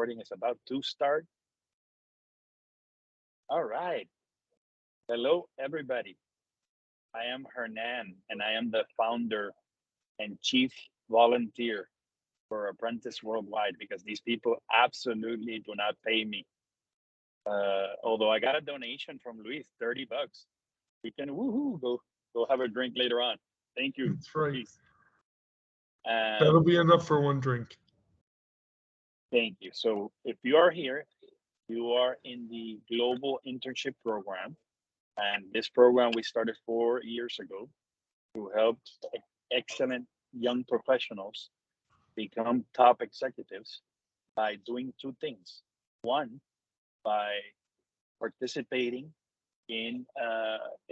recording is about to start. All right. Hello, everybody. I am Hernan, and I am the founder and chief volunteer for Apprentice Worldwide because these people absolutely do not pay me. Although I got a donation from Luis, $30. We can go have a drink later on. Thank you. That's right. Peace. That'll be enough for one drink. Thank you. So if you are here, you are in the Global Internship Program. And this program we started 4 years ago to help excellent young professionals become top executives by doing two things. One, by participating in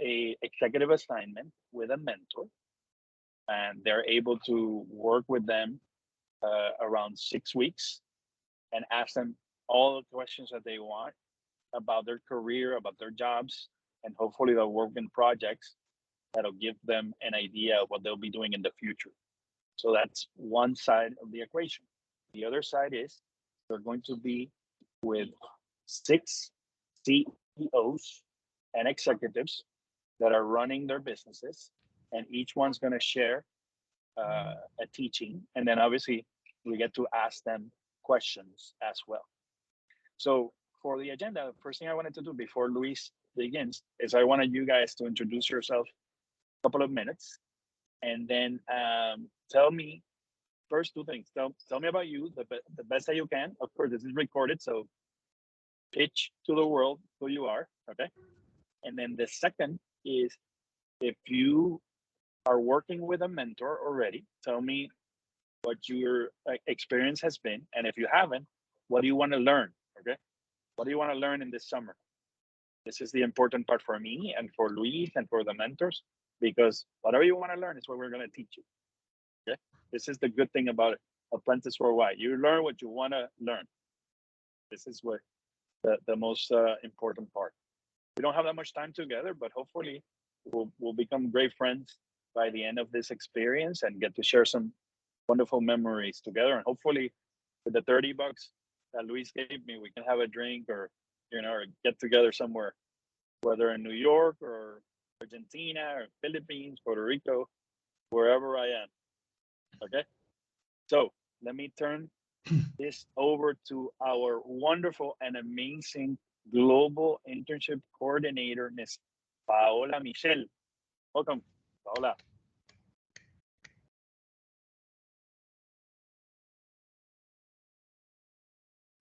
a executive assignment with a mentor, and they're able to work with them around 6 weeks and ask them all the questions that they want about their career, about their jobs, and hopefully they'll work in projects that'll give them an idea of what they'll be doing in the future. So that's one side of the equation. The other side is they're going to be with 6 CEOs and executives that are running their businesses, and each one's going to share a teaching, and then obviously we get to ask them questions as well. So for the agenda, first thing I wanted to do before Luis begins is I wanted you guys to introduce yourself a couple of minutes, and then tell me first two things. Tell me about you, the best that you can. Of course, this is recorded, so pitch to the world who you are, okay? And then the second is, if you are working with a mentor already, tell me what your experience has been. And if you haven't, what do you want to learn, okay? What do you want to learn in this summer? This is the important part for me and for Luis and for the mentors, because whatever you want to learn is what we're going to teach you, okay? This is the good thing about Apprentice Worldwide. You learn what you want to learn. This is what the most important part. We don't have that much time together, but hopefully we'll become great friends by the end of this experience and get to share some wonderful memories together. And hopefully with the $30 that Luis gave me, we can have a drink or, or get together somewhere, whether in New York or Argentina or Philippines, Puerto Rico, wherever I am. Okay. So let me turn this over to our wonderful and amazing Global Internship Coordinator, Ms. Paola Michel. Welcome, Paola.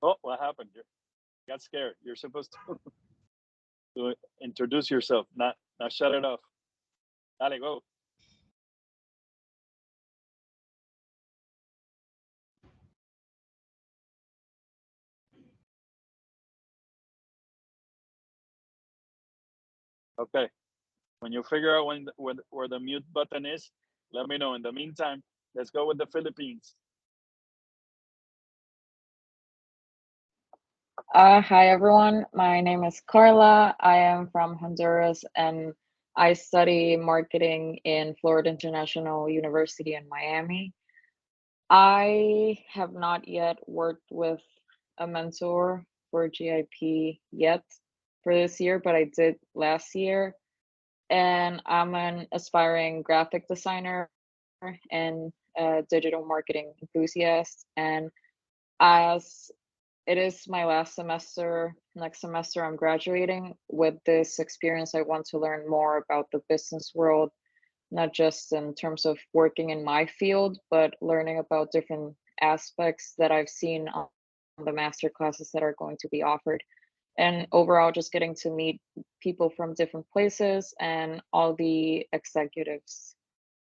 Oh, what happened? You got scared. You're supposed to introduce yourself, not shut it off. Dale, go. Okay. When you figure out where the mute button is, let me know. In the meantime, let's go with the Philippines. Hi, everyone. My name is Carla. I am from Honduras, and I study marketing in Florida International University in Miami. I have not yet worked with a mentor for GIP yet for this year, but I did last year. And I'm an aspiring graphic designer and a digital marketing enthusiast. And as it is my last semester, next semester I'm graduating. With this experience, I want to learn more about the business world, not just in terms of working in my field, but learning about different aspects that I've seen on the master classes that are going to be offered. And overall, just getting to meet people from different places and all the executives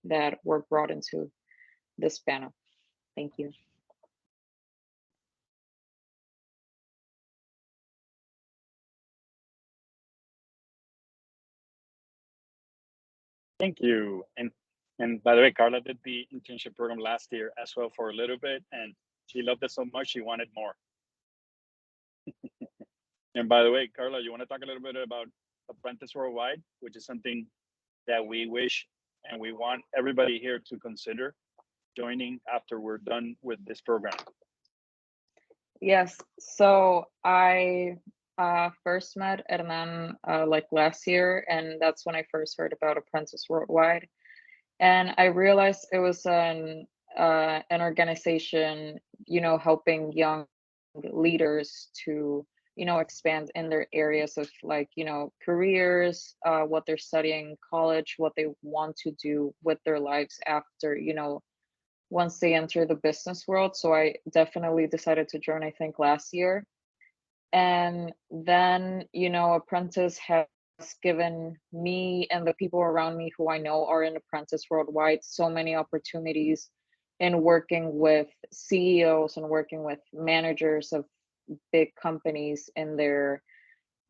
that were brought into this panel. Thank you. Thank you. And by the way, Carla did the internship program last year as well for a little bit, and she loved it so much she wanted more. And by the way, Carla, you want to talk a little bit about Apprentice Worldwide, which is something that we wish and we want everybody here to consider joining after we're done with this program. Yes. So I first met Hernan like last year, and that's when I first heard about Apprentice Worldwide. And I realized it was an organization, helping young leaders to, expand in their areas of like, careers, what they're studying in college, what they want to do with their lives after, once they enter the business world. So I definitely decided to join, I think, last year. And then, Apprentice has given me and the people around me who I know are in Apprentice Worldwide so many opportunities in working with CEOs and working with managers of big companies in their,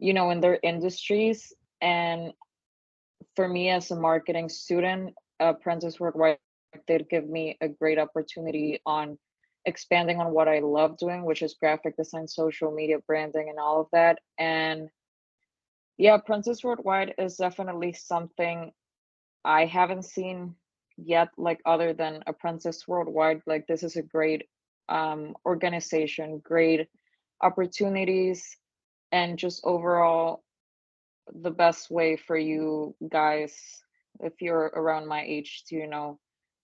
in their industries. And for me as a marketing student, Apprentice Worldwide did give me a great opportunity on expanding on what I love doing, which is graphic design, social media, branding, and all of that. And yeah, Apprentice Worldwide is definitely something I haven't seen yet, like other than Apprentice Worldwide. Like this is a great organization, great opportunities, and just overall the best way for you guys, if you're around my age, to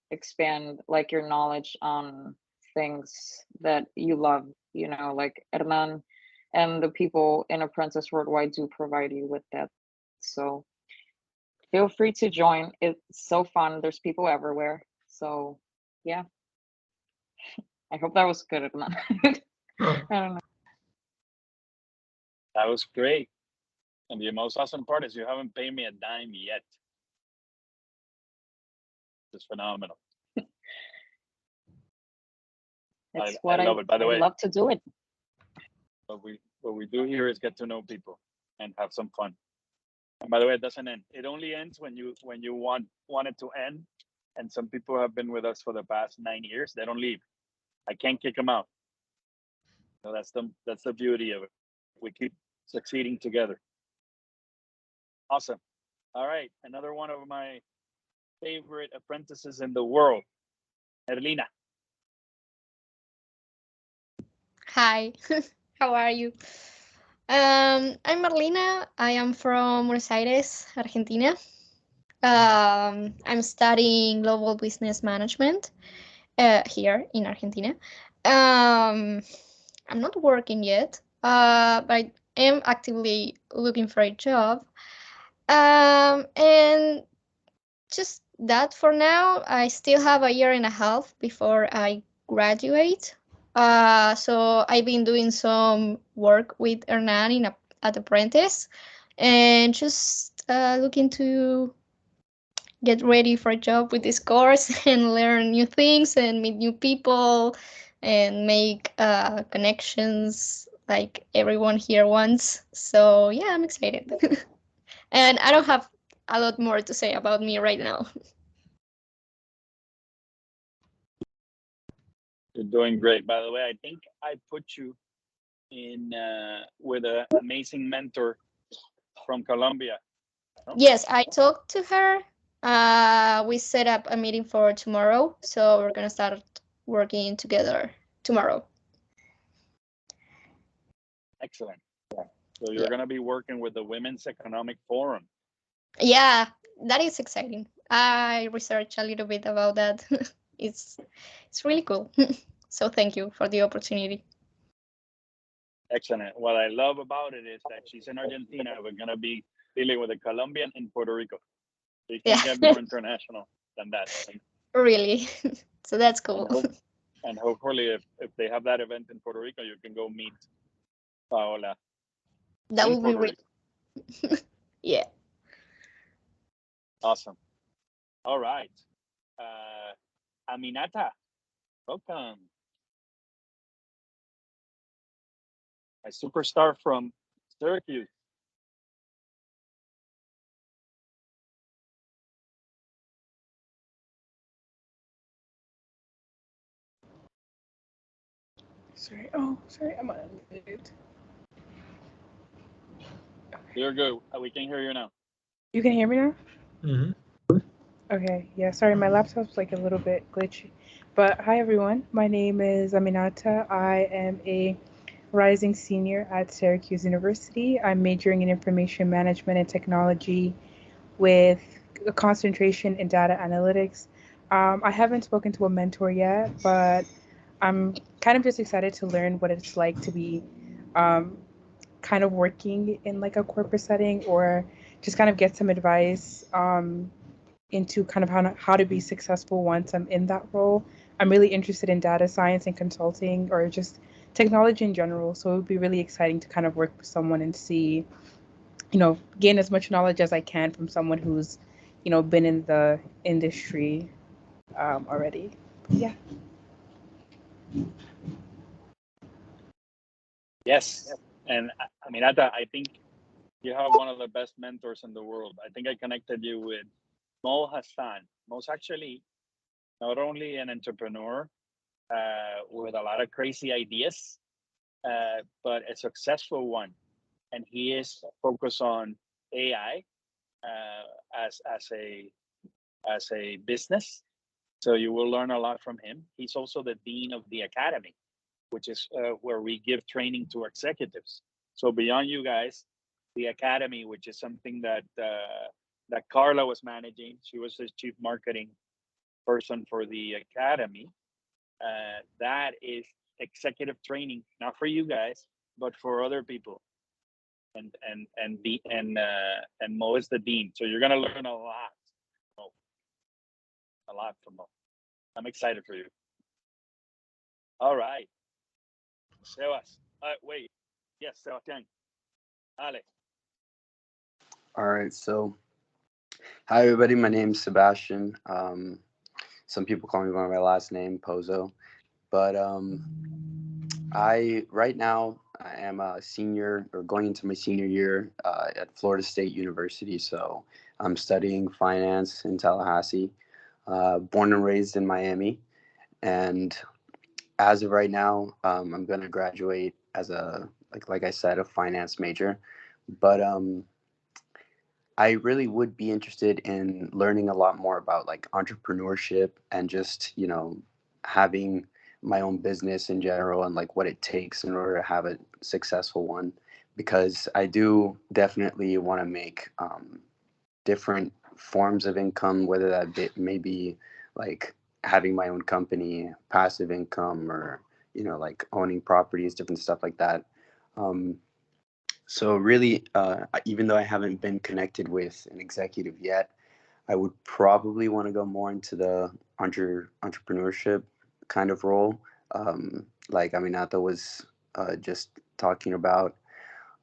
expand like your knowledge on things that you love, like Hernan and the people in Apprentice Worldwide do provide you with that. So feel free to join. It's so fun. There's people everywhere. So yeah, I hope that was good, Hernan. I don't know. That was great. And the most awesome part is you haven't paid me a dime yet. It's phenomenal. It's I love it. By the way, love to do it. What we do here is get to know people and have some fun. And by the way, it doesn't end. It only ends when you want it to end. And some people have been with us for the past 9 years. They don't leave. I can't kick them out. So that's the beauty of it. We keep succeeding together. Awesome. All right, another one of my favorite apprentices in the world, Erlina. Hi, how are you? I'm Marlena. I am from Buenos Aires, Argentina. I'm studying global business management here in Argentina. I'm not working yet, but I am actively looking for a job. And just that for now. I still have a year and a half before I graduate. So I've been doing some work with Hernan at Apprentice and just looking to get ready for a job with this course and learn new things and meet new people and make connections like everyone here wants. So yeah, I'm excited. And I don't have a lot more to say about me right now. You're doing great. By the way, I think I put you in with an amazing mentor from Colombia. No? Yes, I talked to her. We set up a meeting for tomorrow, so we're gonna start working together tomorrow. Excellent. So you're gonna be working with the Women's Economic Forum. Yeah, that is exciting. I researched a little bit about that. it's really cool. So thank you for the opportunity. Excellent. What I love about it is that she's in Argentina. We're gonna be dealing with a Colombian in Puerto Rico. So you can't get more international than that. Really. So that's cool. And hopefully if they have that event in Puerto Rico, you can go meet Paola. That would be really yeah. Awesome. All right. Aminata, welcome. A superstar from Syracuse. Sorry, I'm on mute. You're good. We can hear you now. You can hear me now? Mm-hmm. Okay, yeah, sorry, my laptop's like a little bit glitchy. But hi everyone, my name is Aminata. I am a rising senior at Syracuse University. I'm majoring in information management and technology with a concentration in data analytics. I haven't spoken to a mentor yet, but I'm kind of just excited to learn what it's like to be kind of working in like a corporate setting, or just kind of get some advice into kind of how to be successful once I'm in that role. I'm really interested in data science and consulting, or just technology in general. So it would be really exciting to kind of work with someone and see, gain as much knowledge as I can from someone who's, been in the industry already. Yeah. Yes, and I mean, I think you have one of the best mentors in the world. I think I connected you with Mo Hassan. Mo's actually not only an entrepreneur with a lot of crazy ideas, but a successful one. And he is focused on AI as a business. So you will learn a lot from him. He's also the dean of the academy, which is where we give training to executives. So beyond you guys, the academy, which is something that that Carla was managing, she was the chief marketing person for the academy. That is executive training, not for you guys, but for other people. And Mo is the dean, so you're gonna learn a lot, Mo, a lot from Mo. I'm excited for you. All right, Sebas. Wait, yes, Sebastian. Ale. All right, so hi everybody. My name's Sebastian. Some people call me by my last name, Pozo, but right now I am a senior, or going into my senior year at Florida State University. So I'm studying finance in Tallahassee. Born and raised in Miami, and as of right now, I'm going to graduate as a like I said, a finance major, but I really would be interested in learning a lot more about like entrepreneurship and just, having my own business in general, and like what it takes in order to have a successful one. Because I do definitely want to make different forms of income, whether that may be like having my own company, passive income, or, like owning properties, different stuff like that. Um, so really, even though I haven't been connected with an executive yet, I would probably want to go more into the entrepreneurship kind of role. Like Aminata was just talking about.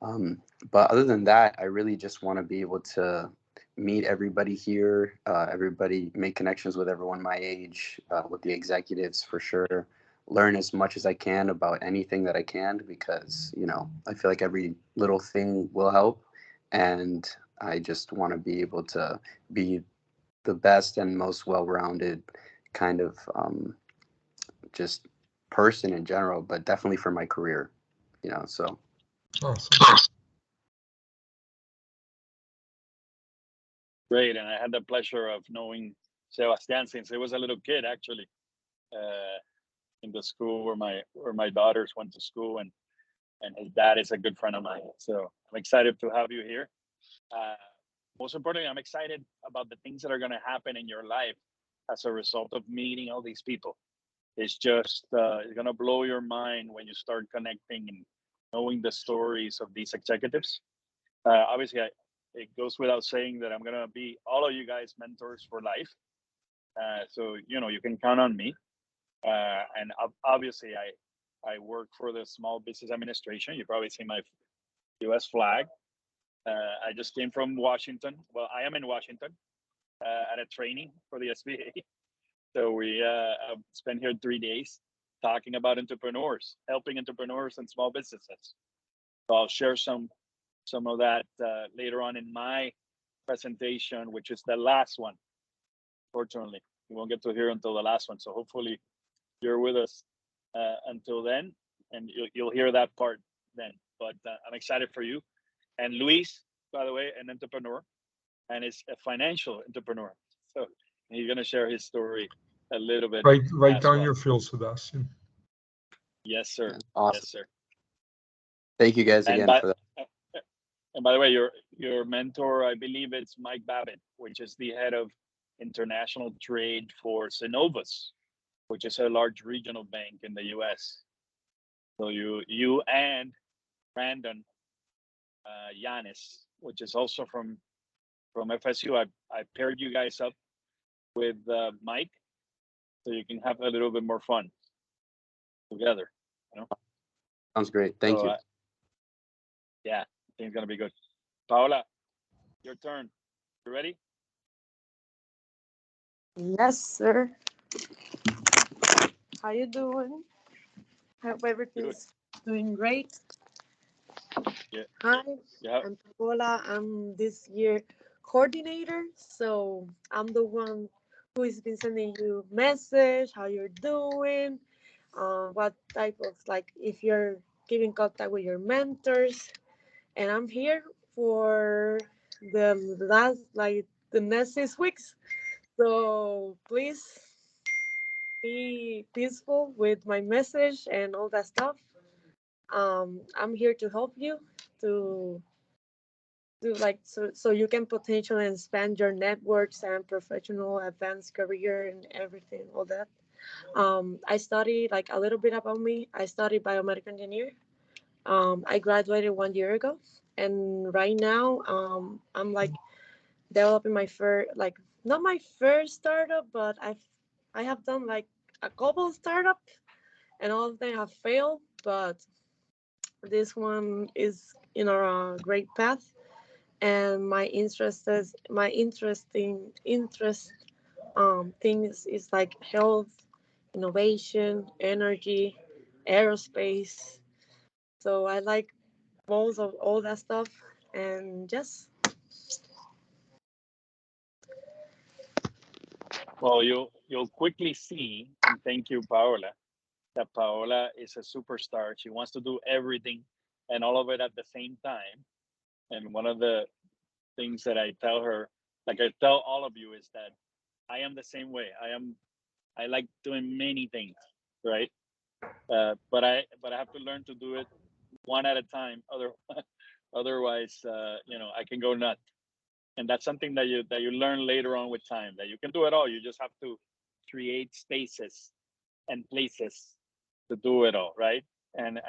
But other than that, I really just want to be able to meet everybody here, everybody, make connections with everyone my age, with the executives for sure, learn as much as I can about anything that I can, because, I feel like every little thing will help. And I just want to be able to be the best and most well-rounded kind of just person in general, but definitely for my career, so. Awesome. Great, and I had the pleasure of knowing Sebastian since he was a little kid, actually, in the school where my daughters went to school, and his dad is a good friend of mine. So I'm excited to have you here. Most importantly, I'm excited about the things that are going to happen in your life as a result of meeting all these people. It's just it's going to blow your mind when you start connecting and knowing the stories of these executives. Obviously, it goes without saying that I'm going to be all of you guys mentors for life. So, you can count on me. And obviously, I work for the Small Business Administration. You probably see my US flag. I just came from Washington. Well, I am in Washington at a training for the SBA. So we spent here 3 days talking about entrepreneurs, helping entrepreneurs and small businesses. So I'll share some of that later on in my presentation, which is the last one. Fortunately, you won't get to hear until the last one. So hopefully you're with us until then, and you'll hear that part then. But I'm excited for you. And Luis, by the way, an entrepreneur, and is a financial entrepreneur. So he's going to share his story a little bit. Right down well. your field, Sebastian. Yes, sir. Awesome. Yes, sir. Thank you guys again for that. And by the way, your mentor, I believe it's Mike Babbitt, which is the head of international trade for Synovus, which is a large regional bank in the U.S. So you and Brandon Yanis, which is also from FSU, I paired you guys up with Mike, so you can have a little bit more fun together. You know? Sounds great. Thank you. Yeah, I think it's gonna be good. Paola, your turn. You ready? Yes, sir. How you doing? Hope everything's doing great. Yeah. Hi, Yeah. I'm Paola. I'm this year coordinator, so I'm the one who has been sending you message, how you're doing, what type of, like, if you're keeping contact with your mentors, and I'm here for the next 6 weeks. So please be peaceful with my message and all that stuff. I'm here to help you to do, like, so you can potentially expand your networks and professional advanced career and everything, all that. I studied, like, a little bit about me. I studied biomedical engineer. I graduated 1 year ago, and right now I'm like developing my first, like, not my first startup, but I have done like a couple startup, and all of them have failed, but this one is in a great path. And my interest things is like health, innovation, energy, aerospace. So I like most of all that stuff, and just Well, you'll quickly see, and thank you, Paola, that Paola is a superstar. She wants to do everything and all of it at the same time. And one of the things that I tell her, like I tell all of you, is that I am the same way. I like doing many things, right? But I have to learn to do it one at a time. Otherwise, I can go nuts. And that's something that you learn later on with time, that you can do it all. You just have to create spaces and places to do it all, right? And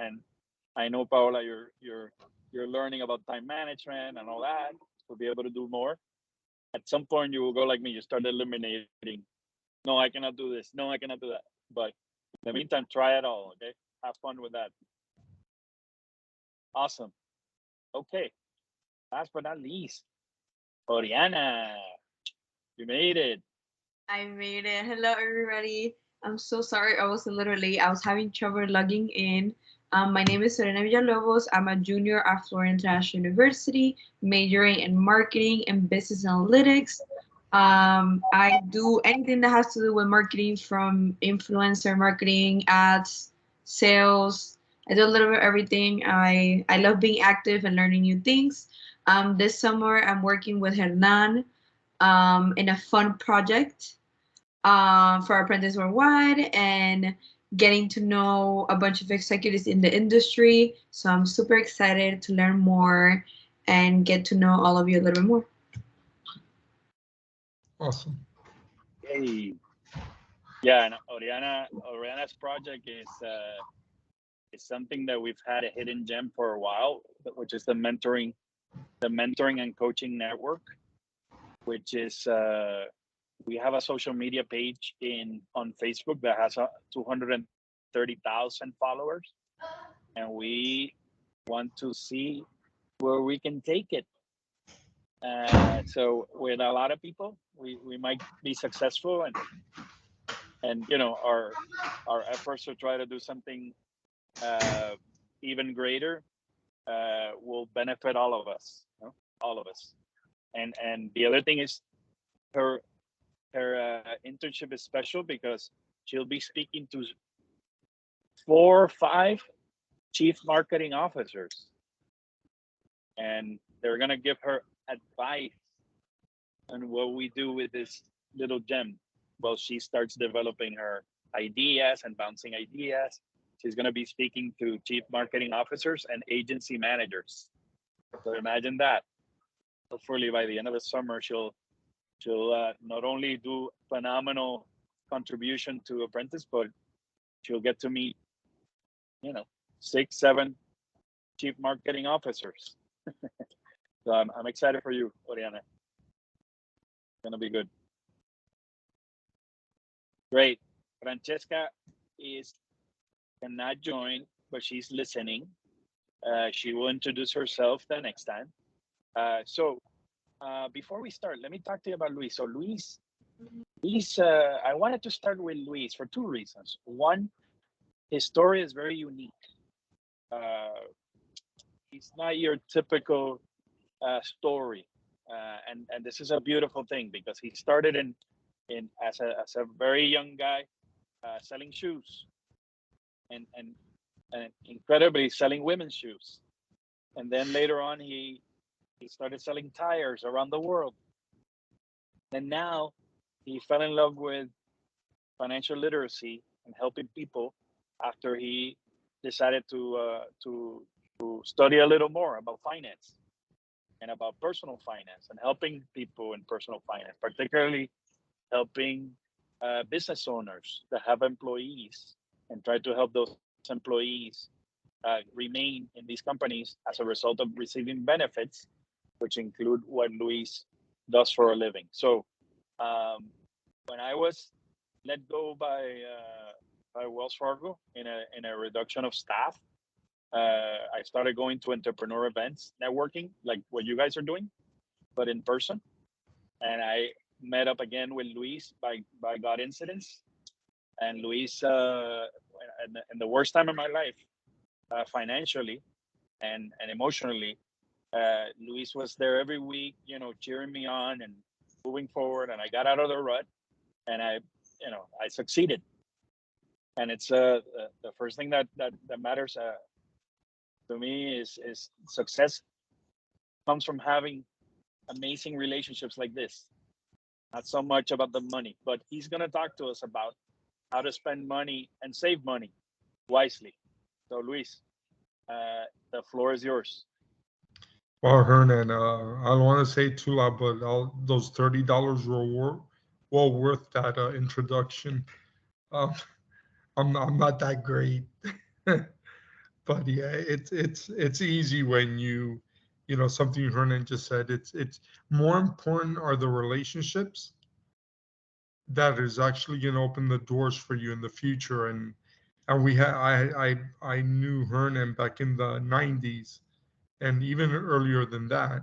I know, Paola, you're learning about time management and all that to be able to do more. At some point, you will go like me. You start eliminating. No, I cannot do this. No, I cannot do that. But in the meantime, try it all. Okay, have fun with that. Awesome. Okay. Last but not least, Oriana, you made it. I made it. Hello, everybody. I'm so sorry I was a little late. I was having trouble logging in. My name is Serena Villalobos. I'm a junior at Florida International University, majoring in marketing and business analytics. I do anything that has to do with marketing, from influencer marketing, ads, sales. I do a little bit of everything. I love being active and learning new things. This summer, I'm working with Hernan in a fun project for Apprentice Worldwide, and getting to know a bunch of executives in the industry. So I'm super excited to learn more and get to know all of you a little bit more. Awesome. Hey. Yeah, and Oriana's project is something that we've had a hidden gem for a while, which is the mentoring and coaching network, which is we have a social media page on Facebook that has 230,000 followers, and we want to see where we can take it. So with a lot of people, we might be successful, and our efforts to try to do something even greater will benefit all of us, all of us. And the other thing is, her internship is special because she'll be speaking to 4 or 5 chief marketing officers, and they're gonna give her advice on what we do with this little gem while she starts developing her ideas and bouncing ideas. She's going to be speaking to chief marketing officers and agency managers. So imagine that. Hopefully by the end of the summer, she'll not only do phenomenal contribution to Apprentice, but she'll get to meet, 6, 7 chief marketing officers. So I'm excited for you, Oriana. It's gonna be good. Great. Francesca cannot join, but she's listening. She will introduce herself the next time. So before we start, let me talk to you about Luis. So Luis, I wanted to start with Luis for 2 reasons. One, his story is very unique. He's not your typical story, and this is a beautiful thing because he started in as a very young guy selling shoes, and incredibly selling women's shoes, and then later on he started selling tires around the world, and now he fell in love with financial literacy and helping people after he decided to study a little more about finance and about personal finance and helping people in personal finance, particularly helping business owners that have employees and try to help those employees remain in these companies as a result of receiving benefits, which include what Luis does for a living. So when I was let go by Wells Fargo in a reduction of staff, I started going to entrepreneur events, networking, like what you guys are doing, but in person. And I met up again with Luis by God incidents. And Luis, in the worst time of my life, financially and emotionally, Luis was there every week, cheering me on and moving forward. And I got out of the rut, and I succeeded. And it's the first thing that matters to me is success comes from having amazing relationships like this. Not so much about the money, but he's going to talk to us about how to spend money and save money wisely. So Luis, the floor is yours. Well, Hernan, I don't want to say too loud, but those $30 were well worth that introduction. I'm not that great. But yeah, it's easy when you something Hernan just said. It's more important are the relationships that is actually going to open the doors for you in the future. And I knew Hernan back in the 90s and even earlier than that,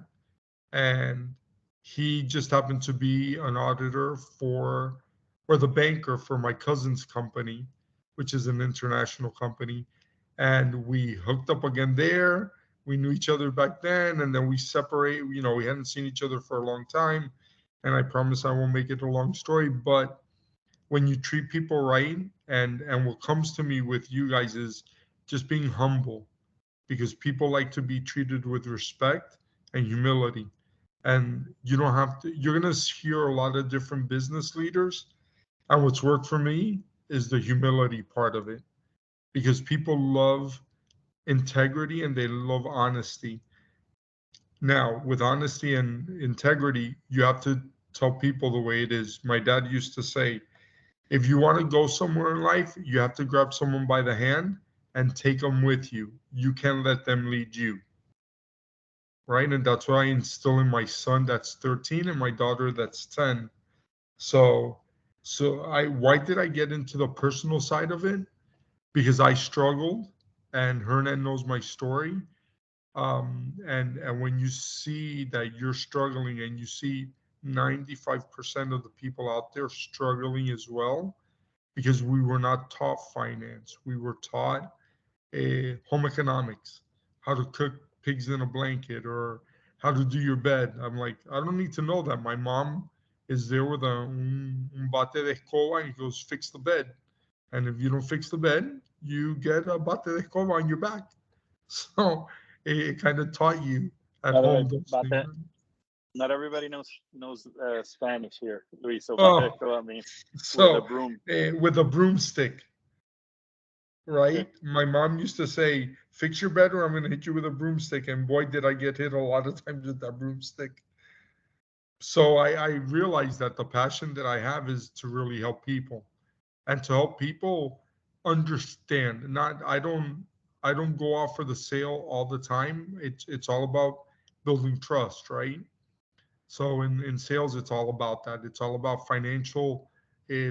and he just happened to be an auditor or the banker for my cousin's company, which is an international company. And we hooked up again there. We knew each other back then, and then we separate. We hadn't seen each other for a long time. And I promise I won't make it a long story. But when you treat people right, and what comes to me with you guys is just being humble, because people like to be treated with respect and humility. And you don't have to. You're gonna hear a lot of different business leaders, and what's worked for me is the humility part of it, because people love integrity and they love honesty. Now, with honesty and integrity, you have to tell people the way it is. My dad used to say, if you want to go somewhere in life, you have to grab someone by the hand and take them with you. You can't let them lead you. Right? And that's what I instill in my son that's 13 and my daughter that's 10. So why did I get into the personal side of it? Because I struggled, and Hernan knows my story. And when you see that you're struggling and you see 95% of the people out there struggling as well, because we were not taught finance, we were taught home economics, how to cook pigs in a blanket or how to do your bed. I'm like, I don't need to know that. My mom is there with un bate de escoba and goes, fix the bed. And if you don't fix the bed, you get a bate de escoba on your back. So it kind of taught you at home. Not everybody knows Spanish here, Luis. So oh, I mean, so with a broom. With a broomstick. right? My mom used to say, fix your bed or I'm going to hit you with a broomstick. And boy, did I get hit a lot of times with that broomstick. So I realized that the passion that I have is to really help people and to help people understand. Not, I don't go off for the sale all the time. It's all about building trust, right? So in sales, it's all about that. It's all about financial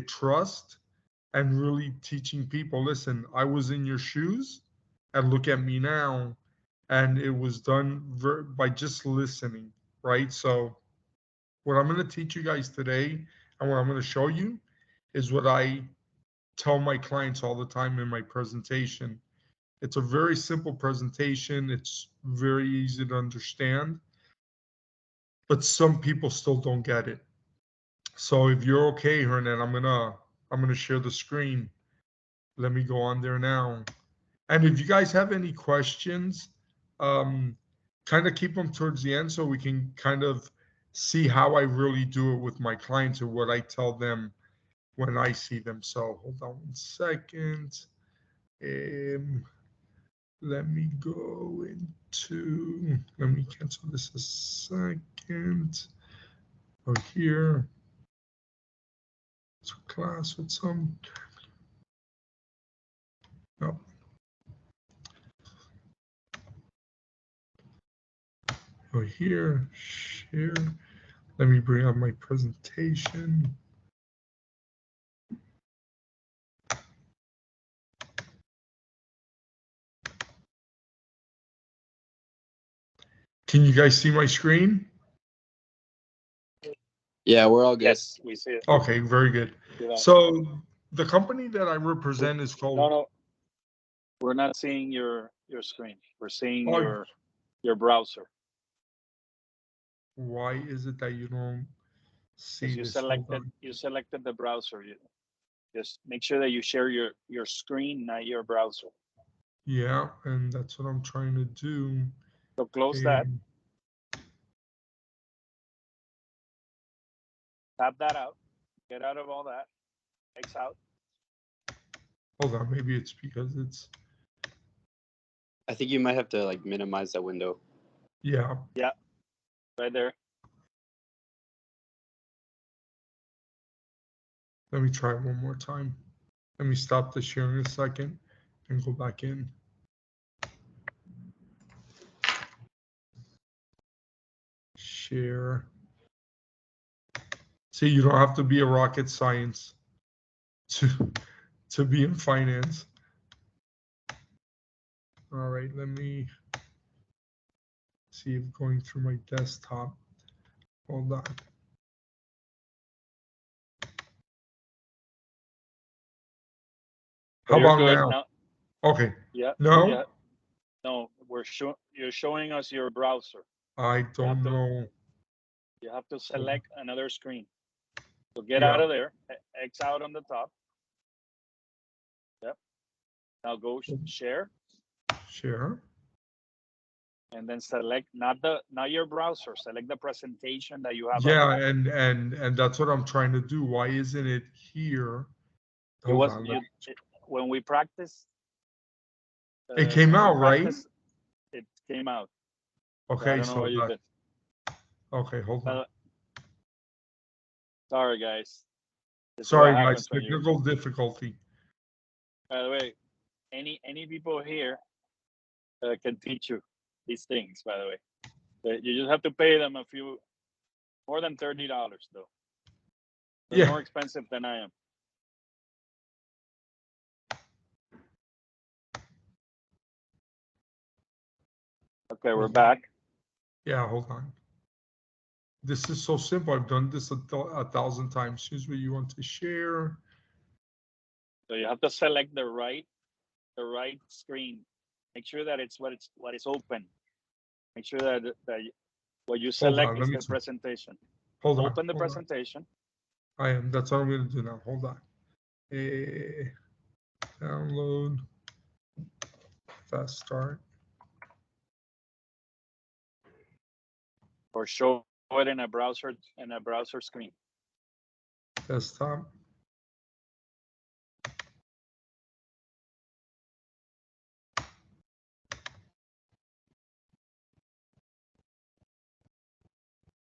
trust and really teaching people, listen, I was in your shoes and look at me now. And it was done by just listening, right? So what I'm going to teach you guys today and what I'm going to show you is what I tell my clients all the time in my presentation. It's a very simple presentation. It's very easy to understand, but some people still don't get it. So if you're okay, Hernan, I'm gonna share the screen. Let me go on there now. And if you guys have any questions, kind of keep them towards the end so we can kind of see how I really do it with my clients or what I tell them when I see them. So hold on 1 second. Let me go into, let me cancel this a second. Oh, here. So class with some, no. Go here, share. Let me bring up my presentation. Can you guys see my screen? Yeah, we're all good. Yes, we see it. Okay, very good. Yeah. So the company that I represent is called. No, we're not seeing your screen. We're seeing Oh. your browser. Why is it that you don't see You this? selected the browser. You just make sure that you share your screen, not your browser. Yeah, and that's what I'm trying to do. So close that. Tap that out. Get out of all that. X out. Hold on, maybe it's because it's. I think you might have to like minimize that window. Yeah. Yeah. Right there. Let me try it one more time. Let me stop the sharing a second and go back in. Share. See, you don't have to be a rocket science to be in finance. All right, let me see if going through my desktop. Hold on. How about now? Okay. Yeah. No? Yeah. No, you're showing us your browser. I don't know. You have to select another screen. So get out of there, X out on the top. Yep. Now go share. Share. And then select not your browser, select the presentation that you have. Yeah, and that's what I'm trying to do. Why isn't it here? Hold on. When we practice. It came out, right? It came out. Okay, I don't know what you did. Okay, hold on. Sorry, guys. Sorry, guys. Technical difficulty. By the way, any people here can teach you these things. By the way, you just have to pay them more than $30 though. They're more expensive than I am. Okay, we're back. Yeah, hold on. This is so simple. I've done this 1,000 times. Choose what you want to share. So you have to select the right screen. Make sure that it's what is open. Make sure that what you select is the presentation. Hold on. Open the presentation. I am. That's what I'm going to do now. Hold on. Download. Fast start. Or show it in a browser screen. Desktop.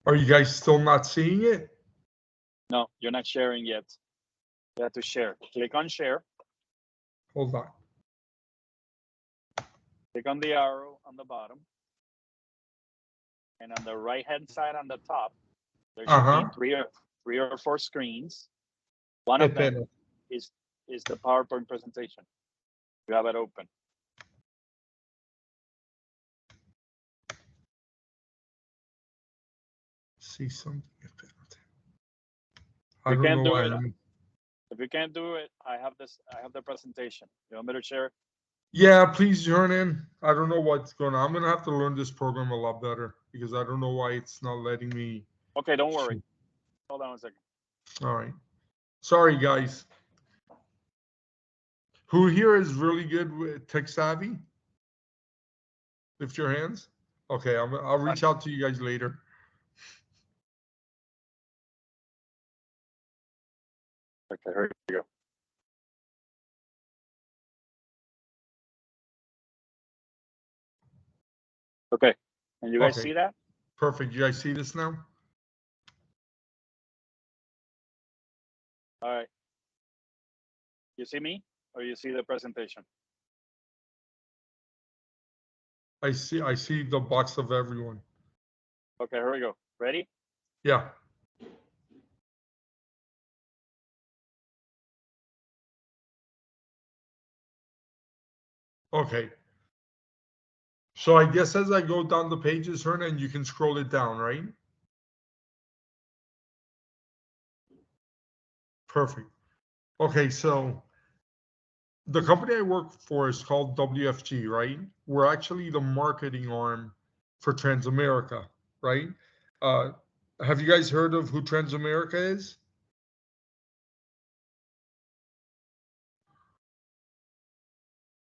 Are you guys still not seeing it? No, you're not sharing yet. You have to share. Click on share. Hold on. Click on the arrow on the bottom. And on the right-hand side on the top, there should be three or four screens. One of them is the PowerPoint presentation. You have it open. See something. I don't know why. If you can't do it, I have the presentation. You want me to share it? Yeah, please join in. I don't know what's going on. I'm gonna have to learn this program a lot better because I don't know why it's not letting me. Okay, don't worry. Hold on a second. All right. Sorry, guys. Who here is really good with tech savvy? Lift your hands. Okay, I'll reach out to you guys later. Okay, here you go. Okay, and you guys see that? Perfect. You guys see this now? All right. You see me or you see the presentation? I see the box of everyone. Okay, here we go. Ready? Yeah. Okay. So I guess as I go down the pages, Hernan, you can scroll it down, right? Perfect. Okay, so the company I work for is called WFG, right? We're actually the marketing arm for Transamerica, right? Have you guys heard of who Transamerica is?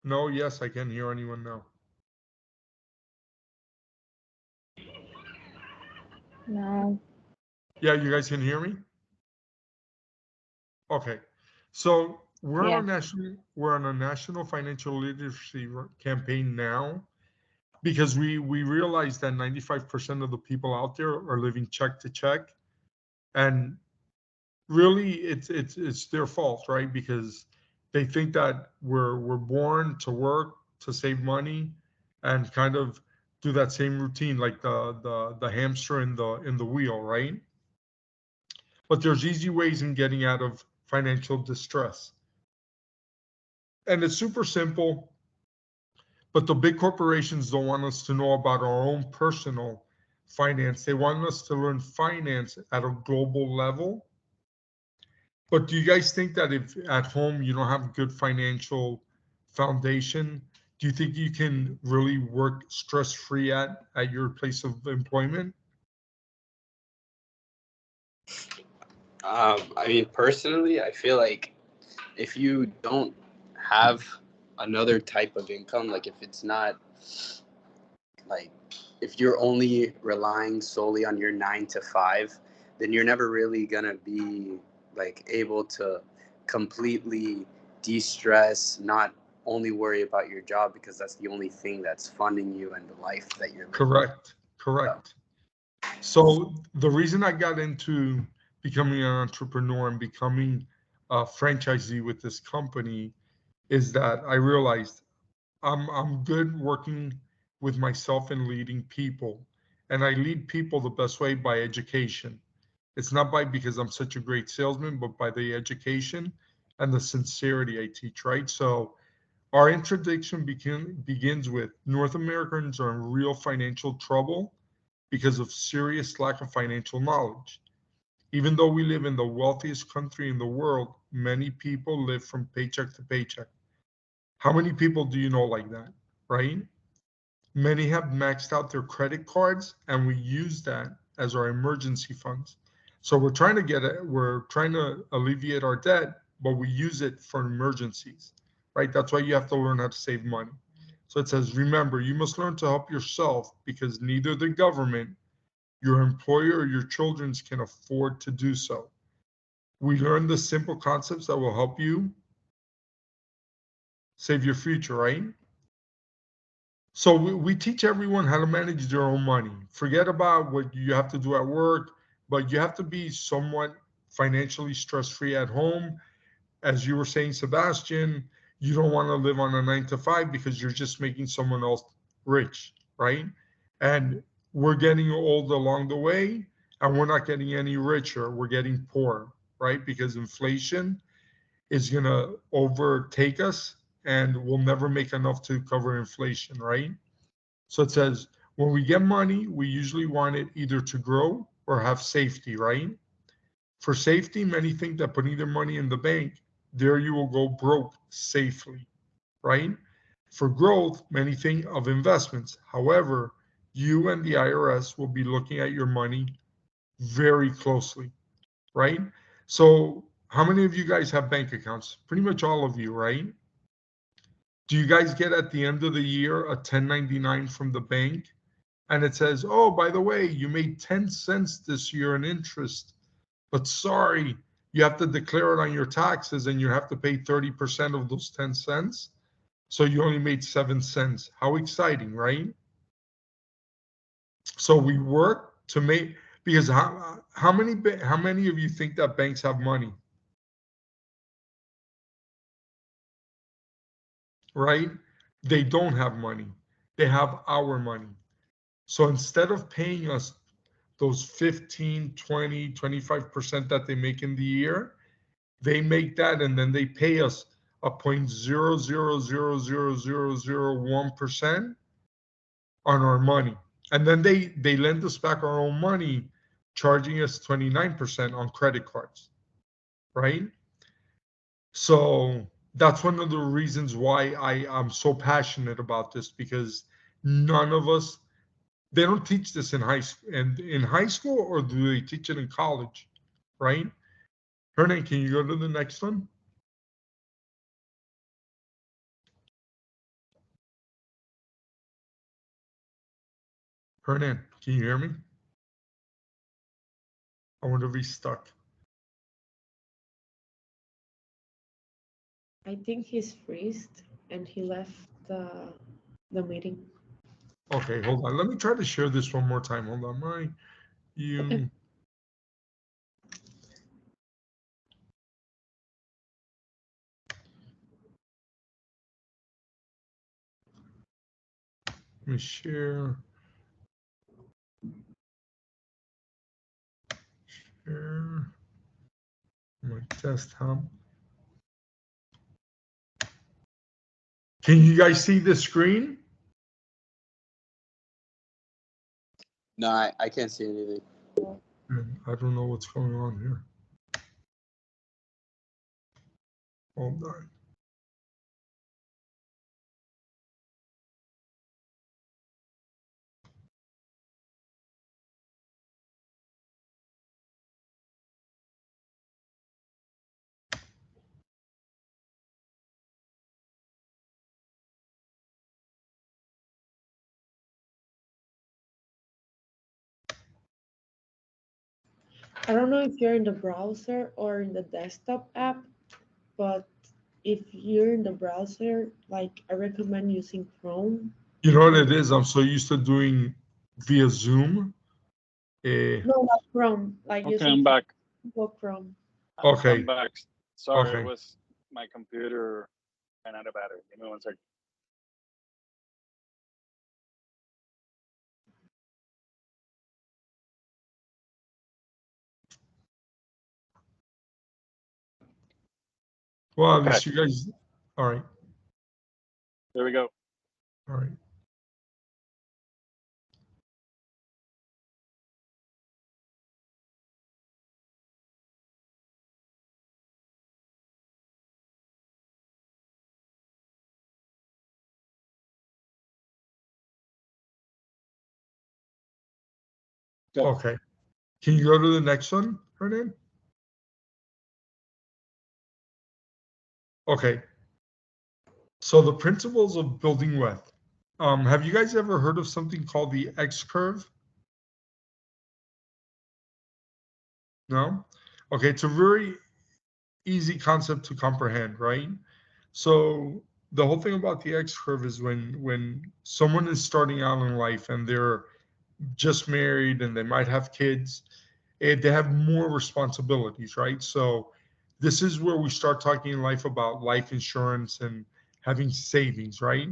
No, yes, I can't hear anyone now. No. Yeah, you guys can hear me? Okay. So we're on a national financial literacy campaign now because we realize that 95% of the people out there are living check to check. And really it's their fault, right? Because they think that we're born to work, to save money, and kind of do that same routine like the hamster in the wheel, right? But there's easy ways in getting out of financial distress. And it's super simple, but the big corporations don't want us to know about our own personal finance. They want us to learn finance at a global level. But do you guys think that if at home you don't have good financial foundation, do you think you can really work stress-free at your place of employment? I mean, personally, I feel like if you don't have another type of income, like if it's not like if you're only relying solely on your 9 to 5, then you're never really gonna be like able to completely de-stress, not only worry about your job because that's the only thing that's funding you and the life that you're living. Correct. So the reason I got into becoming an entrepreneur and becoming a franchisee with this company is that I realized I'm good working with myself and leading people. And I lead people the best way by education. It's not because I'm such a great salesman, but by the education and the sincerity I teach, right? So our introduction begins with North Americans are in real financial trouble because of serious lack of financial knowledge. Even though we live in the wealthiest country in the world, many people live from paycheck to paycheck. How many people do you know like that, right? Many have maxed out their credit cards and we use that as our emergency funds. So we're trying to alleviate our debt, but we use it for emergencies, right? That's why you have to learn how to save money. So it says, remember, you must learn to help yourself because neither the government, your employer, or your children can afford to do so. We learn the simple concepts that will help you save your future, right? So we teach everyone how to manage their own money. Forget about what you have to do at work, but you have to be somewhat financially stress-free at home. As you were saying, Sebastian, you don't want to live on a 9 to 5 because you're just making someone else rich, right? And we're getting old along the way, and we're not getting any richer. We're getting poorer, right? Because inflation is going to overtake us and we'll never make enough to cover inflation, right? So it says when we get money, we usually want it either to grow or have safety, right? For safety, many think that putting their money in the bank, there you will go broke safely, right? For growth, many think of investments. However, you and the IRS will be looking at your money very closely, right? So, how many of you guys have bank accounts? Pretty much all of you, right? Do you guys get at the end of the year a 1099 from the bank? And it says, oh, by the way, you made 10 cents this year in interest, but sorry, you have to declare it on your taxes and you have to pay 30% of those 10 cents. So you only made 7 cents. How exciting, right? So we work to make, because how many of you think that banks have money? Right? They don't have money. They have our money. So instead of paying us those 15, 20, 25% that they make in the year, they make that and then they pay us a 0.0000001% on our money. And then they lend us back our own money, charging us 29% on credit cards, right? So that's one of the reasons why I'm so passionate about this, because none of us, they don't teach this in high school, and in high school, or do they teach it in college, right? Hernan, can you go to the next one? Hernan, can you hear me? I wonder if he's stuck. I think he's freezed and he left the meeting. Okay, hold on. Let me try to share this one more time. Hold on. Okay. Let me share. Share my desktop. Can you guys see the screen? No, I can't see anything. I don't know what's going on here. Hold on. I don't know if you're in the browser or in the desktop app, but if you're in the browser, like I recommend using Chrome. You know what it is? I'm so used to doing via Zoom. No, not Chrome. Like Okay, using I'm back. Google Chrome. Okay. I'm back. Sorry, Okay. it was my computer ran out of battery. Give me 1 second. Well, at Okay. least you guys. All right. There we go. All right. Go. Okay. Can you go to the next one, Hernan? Okay. So the principles of building wealth. Have you guys ever heard of something called the X curve? No? Okay, it's a very easy concept to comprehend, right? So the whole thing about the X curve is when someone is starting out in life and they're just married and they might have kids, they have more responsibilities, right? So this is where we start talking in life about life insurance and having savings, right?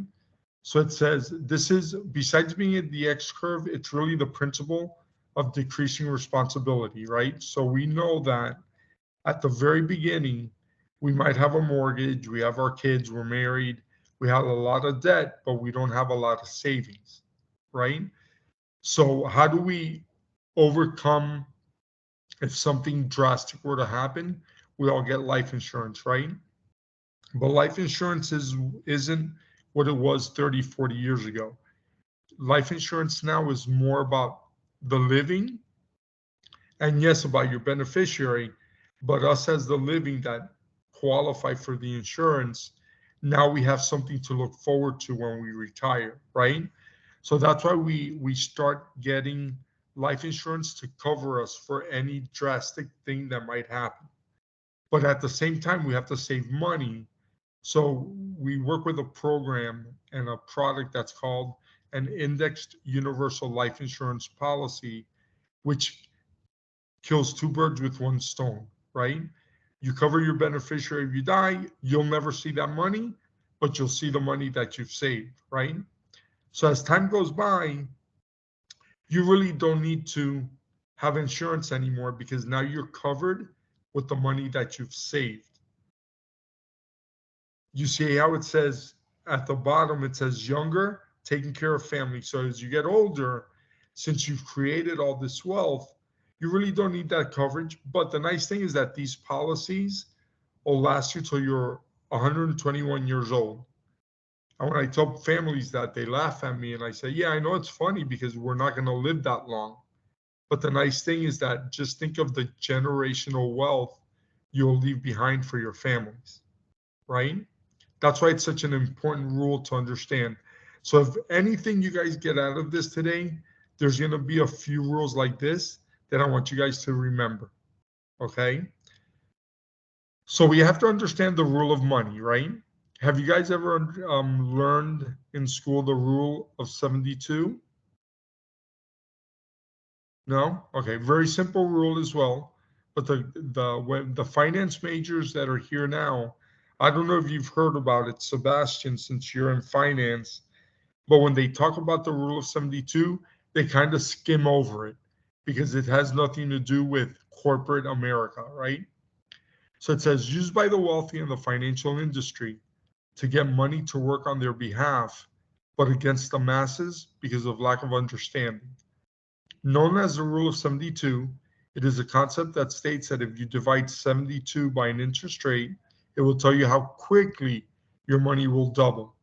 So it says this is, besides being at the X curve, it's really the principle of decreasing responsibility, right? So we know that at the very beginning, we might have a mortgage, we have our kids, we're married, we have a lot of debt, but we don't have a lot of savings, right? So how do we overcome if something drastic were to happen? We all get life insurance, right? But life insurance isn't what it was 30, 40 years ago. Life insurance now is more about the living, and yes, about your beneficiary, but us as the living that qualify for the insurance, now we have something to look forward to when we retire, right? So that's why we start getting life insurance to cover us for any drastic thing that might happen. But at the same time, we have to save money. So we work with a program and a product that's called an indexed universal life insurance policy, which kills two birds with one stone, right? You cover your beneficiary. If you die, you'll never see that money, but you'll see the money that you've saved, right? So as time goes by, you really don't need to have insurance anymore because now you're covered with the money that you've saved. You see how it says at the bottom, it says younger, taking care of family. So as you get older, since you've created all this wealth, you really don't need that coverage. But the nice thing is that these policies will last you till you're 121 years old. And when I tell families that, they laugh at me and I say, yeah, I know it's funny because we're not going to live that long. But the nice thing is that just think of the generational wealth you'll leave behind for your families, right? That's why it's such an important rule to understand. So if anything you guys get out of this today, there's going to be a few rules like this that I want you guys to remember, okay? So we have to understand the rule of money, right? Have you guys ever learned in school the rule of 72? No? Okay, very simple rule as well. But when the finance majors that are here now, I don't know if you've heard about it, Sebastian, since you're in finance, but when they talk about the rule of 72, they kind of skim over it because it has nothing to do with corporate America, right? So it says used by the wealthy in the financial industry to get money to work on their behalf, but against the masses because of lack of understanding. Known as the rule of 72, it is a concept that states that if you divide 72 by an interest rate, it will tell you how quickly your money will double.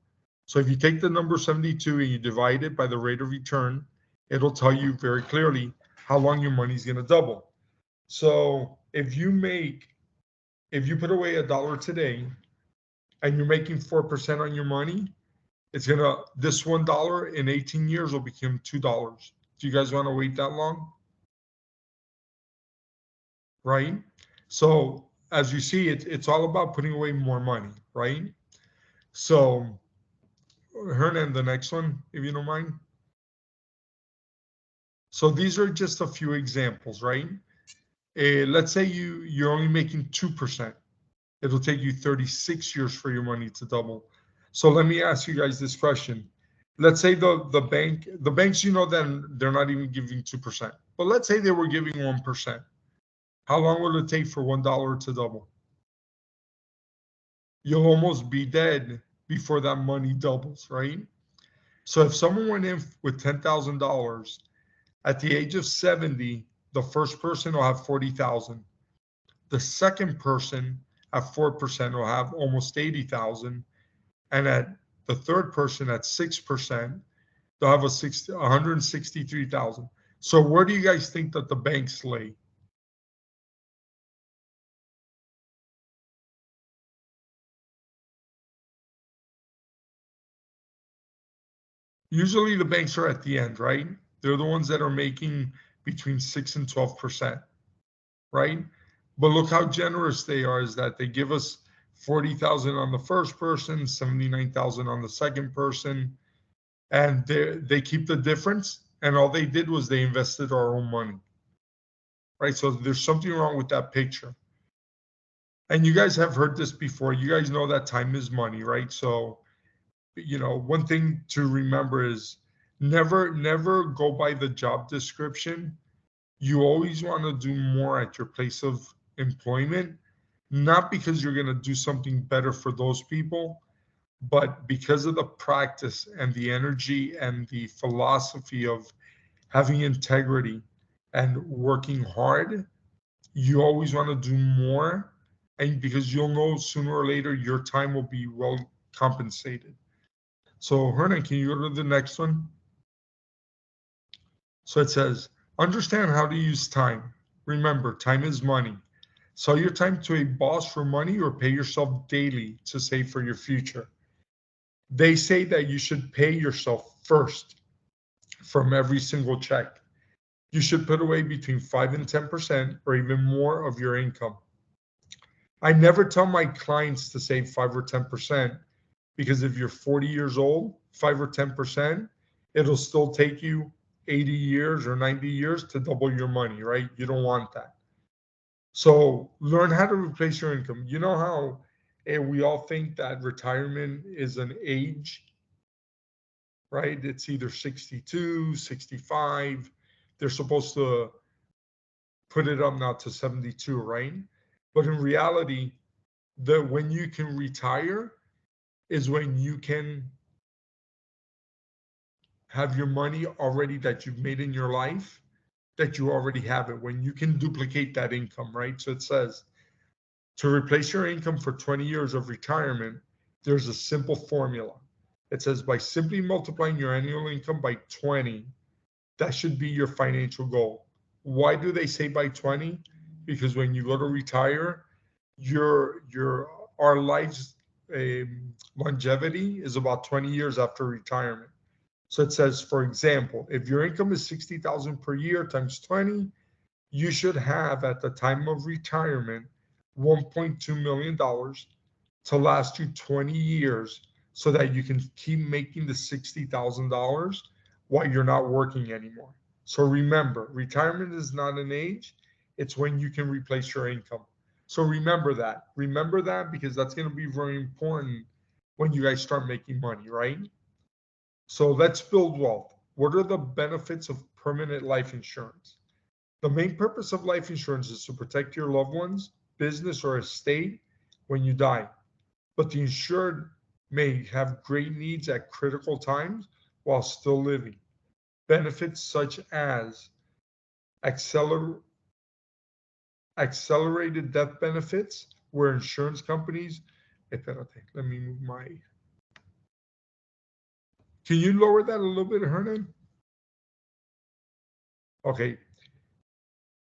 So if you take the number 72 and you divide it by the rate of return, it'll tell you very clearly how long your money is going to double. So if you put away $1 today and you're making 4% on your money, this $1 in 18 years will become $2. Do you guys want to wait that long? Right? So as you see, it's all about putting away more money, right? So Hernan, the next one, if you don't mind. So these are just a few examples, right? Let's say you're only making 2%. It'll take you 36 years for your money to double. So let me ask you guys this question. Let's say the banks, you know, then they're not even giving 2%. But let's say they were giving 1%. How long will it take for $1 to double? You'll almost be dead before that money doubles, right? So if someone went in with $10,000, at the age of 70, the first person will have 40,000. The second person at 4% will have almost 80,000. And at the third person at 6%, they'll have 163,000. So where do you guys think that the banks lay? Usually the banks are at the end, right? They're the ones that are making between 6 and 12%, right? But look how generous they are, is that they give us 40,000 on the first person, 79,000 on the second person, and they keep the difference. And all they did was they invested our own money, right? So there's something wrong with that picture. And you guys have heard this before. You guys know that time is money, right? So, one thing to remember is never go by the job description. You always want to do more at your place of employment, not because you're going to do something better for those people, but because of the practice and the energy and the philosophy of having integrity and working hard. You always want to do more, and because you'll know sooner or later your time will be well compensated. So Hernan, can you go to the next one? So it says, understand how to use time. Remember, time is money. Sell your time to a boss for money or pay yourself daily to save for your future. They say that you should pay yourself first from every single check. You should put away between 5 and 10% or even more of your income. I never tell my clients to save 5 or 10% because if you're 40 years old, 5 or 10%, it'll still take you 80 years or 90 years to double your money, right? You don't want that. So learn how to replace your income. You know how we all think that retirement is an age, right? It's either 62, 65. They're supposed to put it up now to 72, right? But in reality, when you can retire is when you can have your money already that you've made in your life, that you already have it, when you can duplicate that income, right? So it says, to replace your income for 20 years of retirement, there's a simple formula. It says by simply multiplying your annual income by 20, that should be your financial goal. Why do they say by 20? Because when you go to retire, our life's longevity is about 20 years after retirement. So it says, for example, if your income is 60,000 per year times 20, you should have at the time of retirement $1.2 million to last you 20 years so that you can keep making the $60,000 while you're not working anymore. So remember, retirement is not an age, it's when you can replace your income. So remember that. Remember that because that's going to be very important when you guys start making money, right? So let's build wealth. What are the benefits of permanent life insurance? The main purpose of life insurance is to protect your loved ones, business, or estate when you die. But the insured may have great needs at critical times while still living. Benefits such as accelerated death benefits, where insurance companies, let me move my, can you lower that a little bit, Hernan? Okay.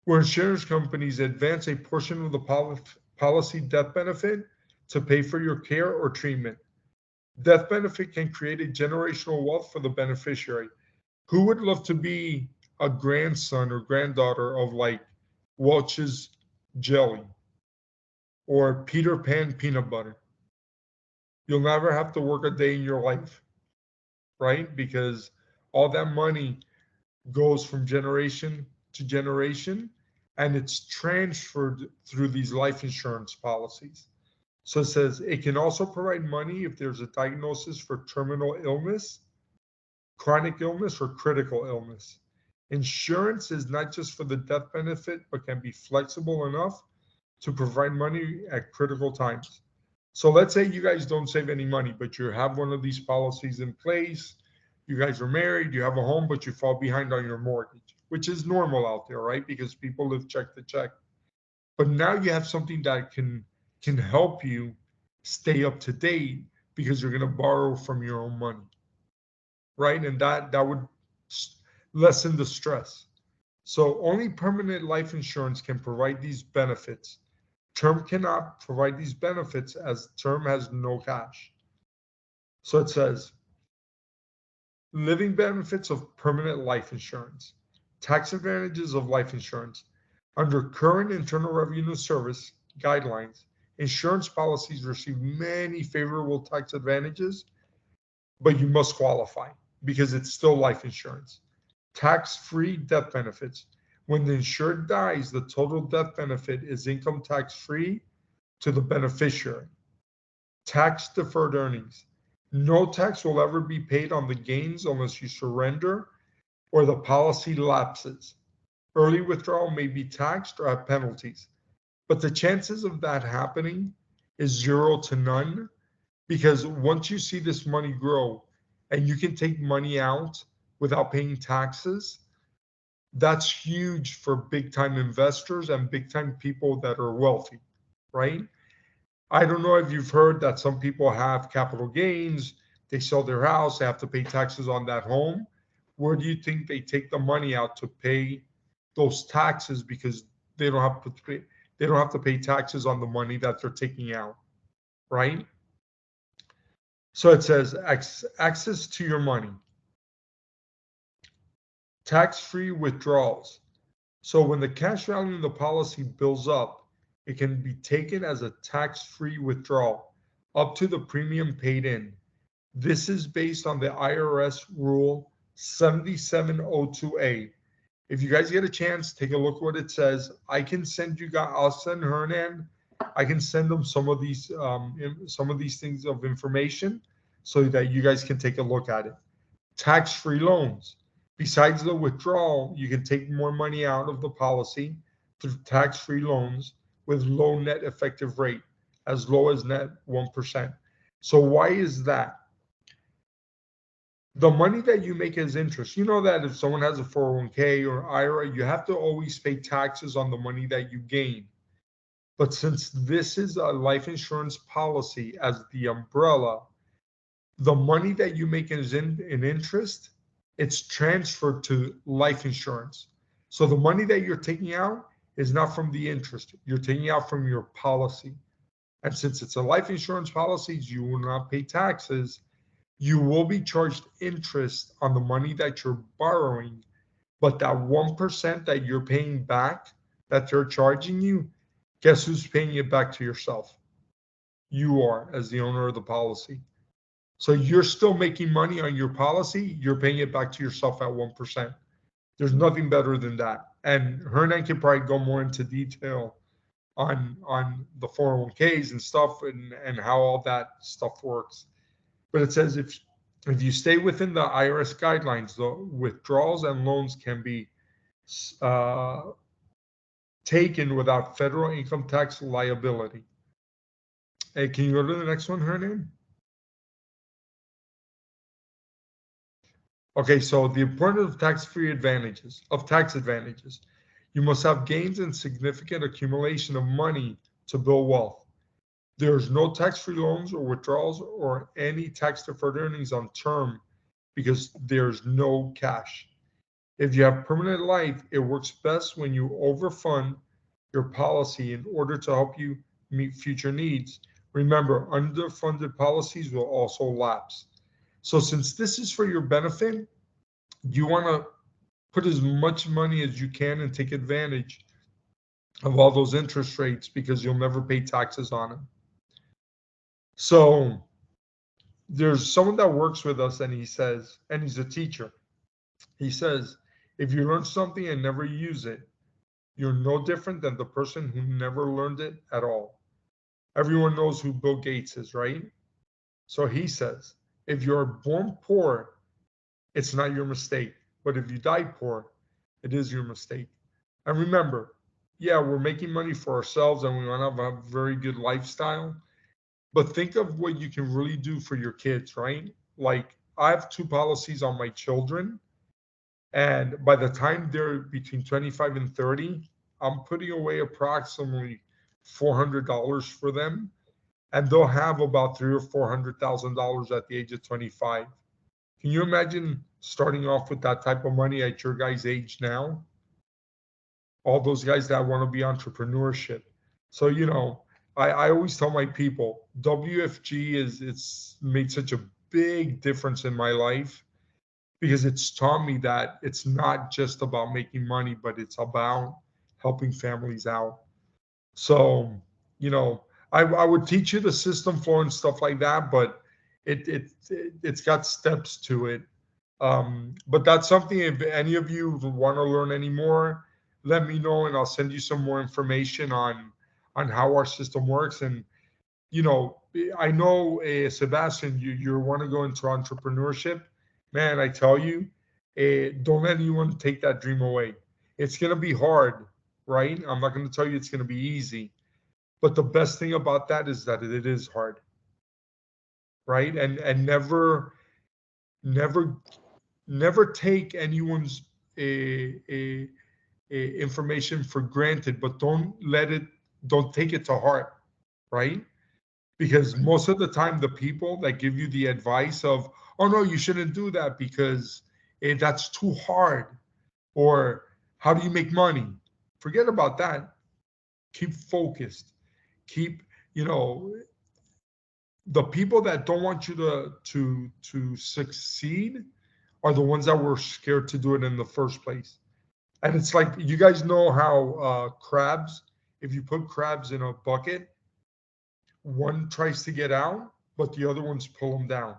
Where insurance companies advance a portion of the policy death benefit to pay for your care or treatment. Death benefit can create a generational wealth for the beneficiary. Who would love to be a grandson or granddaughter of like Welch's jelly or Peter Pan peanut butter? You'll never have to work a day in your life, right? Because all that money goes from generation to generation and it's transferred through these life insurance policies. So it says it can also provide money if there's a diagnosis for terminal illness, chronic illness, or critical illness. Insurance is not just for the death benefit, but can be flexible enough to provide money at critical times. So let's say you guys don't save any money, but you have one of these policies in place. You guys are married, you have a home, but you fall behind on your mortgage, which is normal out there, right? Because people live check to check. But now you have something that can help you stay up to date because you're going to borrow from your own money, right? And that would lessen the stress. So only permanent life insurance can provide these benefits. Term cannot provide these benefits as term has no cash. So it says, living benefits of permanent life insurance, tax advantages of life insurance. Under current Internal Revenue Service guidelines, insurance policies receive many favorable tax advantages, but you must qualify because it's still life insurance. Tax-free death benefits. When the insured dies, the total death benefit is income tax-free to the beneficiary. Tax-deferred earnings. No tax will ever be paid on the gains unless you surrender or the policy lapses. Early withdrawal may be taxed or have penalties, but the chances of that happening is 0 to none, because once you see this money grow and you can take money out without paying taxes, that's huge for big time investors and big time people that are wealthy, right? I don't know if you've heard that some people have capital gains, they sell their house, they have to pay taxes on that home. Where do you think they take the money out to pay those taxes? Because they don't have to pay, taxes on the money that they're taking out, right? So it says access to your money. Tax-free withdrawals. So when the cash value in the policy builds up, it can be taken as a tax-free withdrawal up to the premium paid in. This is based on the IRS rule 7702A. If you guys get a chance, take a look what it says. I can send you guys, I'll send Hernan, I can send them some of these things of information so that you guys can take a look at it. Tax-free loans. Besides the withdrawal, you can take more money out of the policy through tax-free loans with low net effective rate, as low as net 1%. So why is that? The money that you make as interest, you know that if someone has a 401k or IRA, you have to always pay taxes on the money that you gain. But since this is a life insurance policy as the umbrella, the money that you make as in interest, it's transferred to life insurance. So the money that you're taking out is not from the interest. You're taking out from your policy. And since it's a life insurance policy, you will not pay taxes. You will be charged interest on the money that you're borrowing. But that 1% that you're paying back, that they're charging you, guess who's paying it back to yourself? You are, as the owner of the policy. So you're still making money on your policy, you're paying it back to yourself at 1%. There's nothing better than that. And Hernan can probably go more into detail on the 401ks and stuff and how all that stuff works. But it says if you stay within the IRS guidelines, the withdrawals and loans can be taken without federal income tax liability. Hey, can you go to the next one, Hernan? Okay, so the importance of tax-free advantages, tax advantages. You must have gains and significant accumulation of money to build wealth. There's no tax-free loans or withdrawals or any tax-deferred earnings on term because there's no cash. If you have permanent life, it works best when you overfund your policy in order to help you meet future needs. Remember, underfunded policies will also lapse. So since this is for your benefit, you want to put as much money as you can and take advantage of all those interest rates because you'll never pay taxes on them. So there's someone that works with us and he says, and he's a teacher. He says, if you learn something and never use it, you're no different than the person who never learned it at all. Everyone knows who Bill Gates is, right? So he says, if you're born poor, it's not your mistake. But if you die poor, it is your mistake. And remember, yeah, we're making money for ourselves and we want to have a very good lifestyle. But think of what you can really do for your kids, right? Like I have 2 policies on my children. And by the time they're between 25 and 30, I'm putting away approximately $400 for them. And they'll have about $300,000 or $400,000 at the age of 25. Can you imagine starting off with that type of money at your guys' age now? All those guys that want to be entrepreneurship. So, you know, I always tell my people, WFG it's made such a big difference in my life because it's taught me that it's not just about making money, but it's about helping families out. So, you know, I would teach you the system flow and stuff like that, but it's got steps to it. But that's something, if any of you want to learn any more, let me know and I'll send you some more information on how our system works. And you know, I know, Sebastian, you want to go into entrepreneurship. Man, I tell you, don't let anyone take that dream away. It's going to be hard, right? I'm not going to tell you it's going to be easy. But the best thing about that is that it is hard, right? And never never take anyone's information for granted, but don't take it to heart, right? Because most of the time the people that give you the advice of, oh no, you shouldn't do that because that's too hard, or how do you make money, forget about that. Keep focused. Keep, you know, the people that don't want you to succeed are the ones that were scared to do it in the first place. And it's like, you guys know how crabs, if you put crabs in a bucket, one tries to get out, but the other ones pull them down,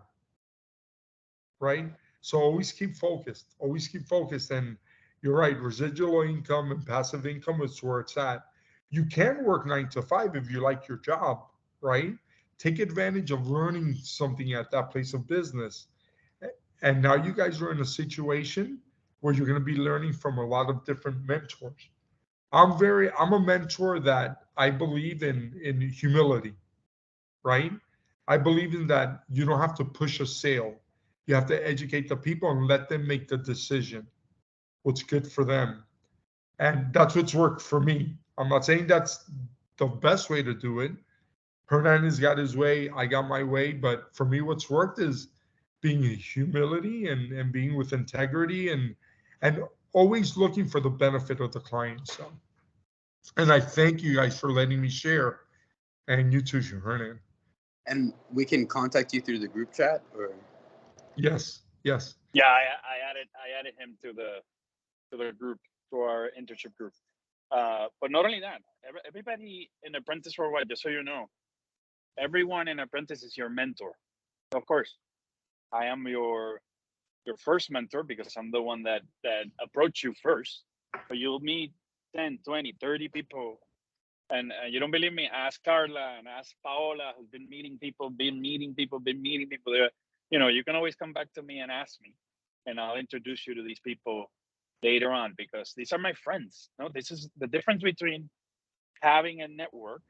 right? So always keep focused. Always keep focused. And you're right, residual income and passive income is where it's at. You can work 9 to 5 if you like your job, right? Take advantage of learning something at that place of business. And now you guys are in a situation where you're going to be learning from a lot of different mentors. I'm a mentor that I believe in humility, right? I believe in that you don't have to push a sale. You have to educate the people and let them make the decision, what's good for them. And that's what's worked for me. I'm not saying that's the best way to do it. Hernandez got his way, I got my way. But for me, what's worked is being in humility and being with integrity and always looking for the benefit of the client. So, and I thank you guys for letting me share. And you too, Hernan. And we can contact you through the group chat, or Yes, yes. Yeah, I added him to the group, to our internship group. But not only that, everybody in Apprentice Worldwide, just so you know, everyone in Apprentice is your mentor. Of course, I am your first mentor because I'm the one that approached you first. But you'll meet 10, 20, 30 people. And you don't believe me? Ask Carla and ask Paola, who's been meeting people. You know, you can always come back to me and ask me, and I'll introduce you to these people later on, because these are my friends. No, this is the difference between having a network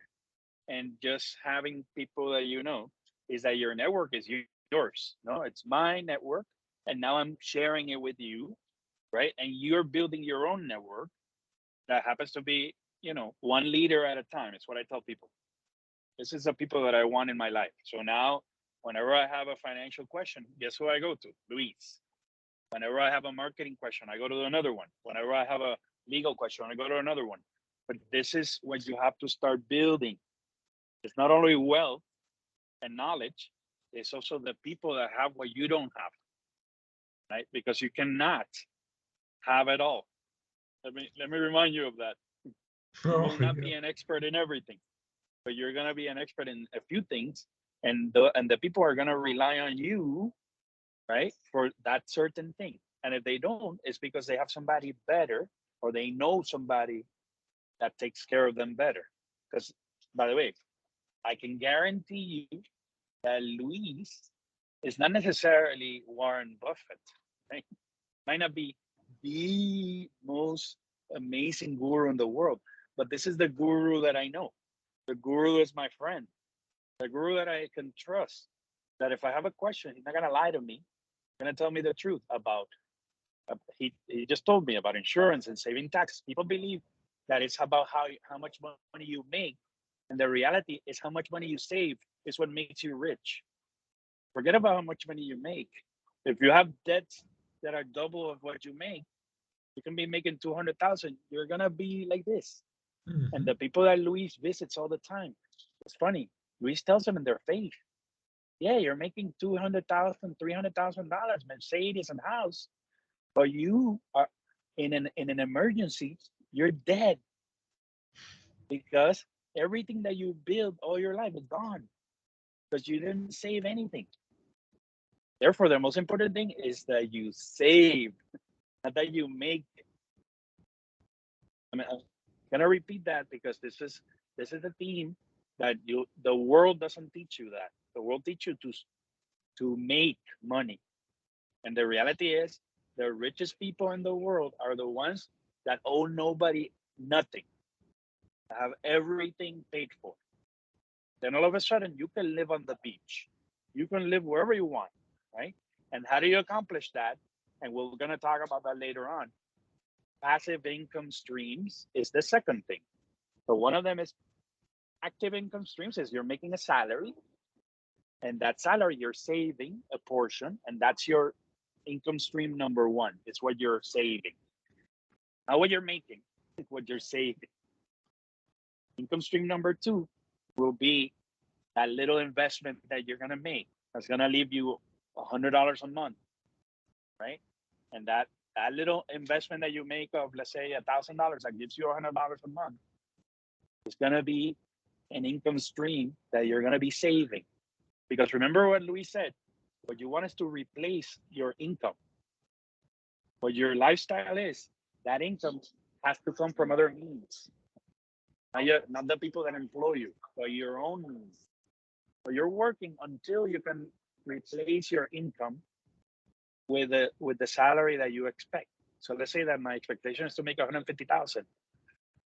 and just having people that you know, is that your network is yours. No, it's my network, and now I'm sharing it with you, right? And you're building your own network that happens to be, you know, one leader at a time. It's what I tell people. This is the people that I want in my life. So now, whenever I have a financial question, guess who I go to? Luis. Whenever I have a marketing question, I go to another one. Whenever I have a legal question, I go to another one. But this is what you have to start building. It's not only wealth and knowledge, it's also the people that have what you don't have, right? Because you cannot have it all. Let me remind you of that. You will not be an expert in everything, but you're gonna be an expert in a few things, and the people are gonna rely on you, right, for that certain thing. And if they don't, it's because they have somebody better, or they know somebody that takes care of them better. Because, by the way, I can guarantee you that Luis is not necessarily Warren Buffett, right? Might not be the most amazing guru in the world, but this is the guru that I know. The guru is my friend, the guru that I can trust. That if I have a question, he's not gonna lie to me. He's gonna tell me the truth about. He just told me about insurance and saving taxes. People believe that it's about how much money you make, and the reality is how much money you save is what makes you rich. Forget about how much money you make. If you have debts that are double of what you make, you can be making 200,000. You're gonna be like this. Mhm. And the people that Luis visits all the time, it's funny. Luis tells them in their face, yeah, you're making $200,000, $300,000, Mercedes and house, but you are in an emergency, you're dead because everything that you build all your life is gone because you didn't save anything. Therefore, the most important thing is that you save, not that you make. I'm gonna repeat that because this is the theme that the world doesn't teach you that. The world teach you to make money, and the reality is the richest people in the world are the ones that owe nobody nothing, have everything paid for. Then all of a sudden you can live on the beach, you can live wherever you want, right? And how do you accomplish that? And we're going to talk about that later on. Passive income streams is the second thing. So one of them is active income streams, is you're making a salary, and that salary you're saving a portion, and that's your income stream number one. It's what you're saving, not what you're making, it's what you're saving. Income stream number two will be that little investment that you're gonna make. That's gonna leave you $100 a month, right? And that little investment that you make of, let's say, $1,000 that gives you $100 a month, is gonna be an income stream that you're gonna be saving. Because remember what Luis said, what you want is to replace your income. What your lifestyle is, that income has to come from other means. Not the people that employ you, but your own means. So you're working until you can replace your income with the salary that you expect. So let's say that my expectation is to make 150,000.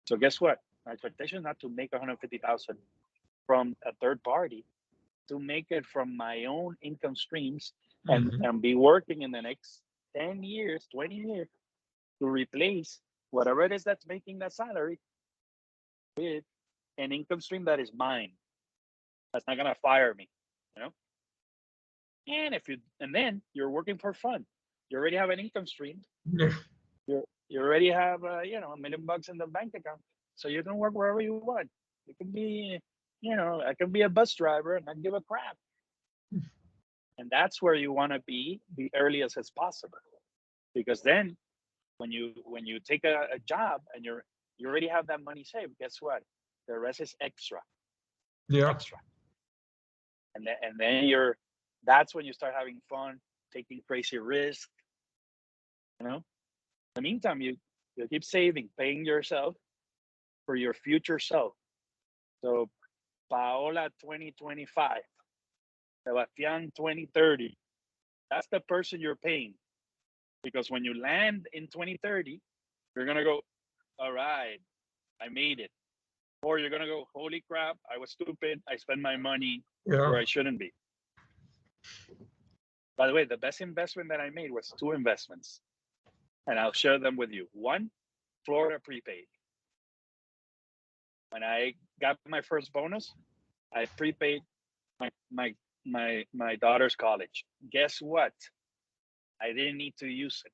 So guess what? My expectation is not to make 150,000 from a third party, to make it from my own income streams, and be working in the next 10 years, 20 years to replace whatever it is that's making that salary with an income stream that is mine. That's not gonna fire me, you know. And then you're working for fun. You already have an income stream. Yeah. You already have $1 million in the bank account, so you can work wherever you want. You can be, I can be a bus driver and not give a crap. And that's where you want to be the earliest as possible, because then when you take a job and you already have that money saved, guess what? The rest is extra. Yeah. Extra. And then that's when you start having fun, taking crazy risks. In the meantime, you keep saving, paying yourself for your future self. So Paola 2025, Sebastian 2030, that's the person you're paying. Because when you land in 2030, you're gonna go, all right, I made it. Or you're gonna go, holy crap, I was stupid, I spent my money where I shouldn't be. By the way, the best investment that I made was 2 investments, and I'll share them with you. One, Florida prepaid. When I got my first bonus, I prepaid my daughter's college. Guess what? I didn't need to use it,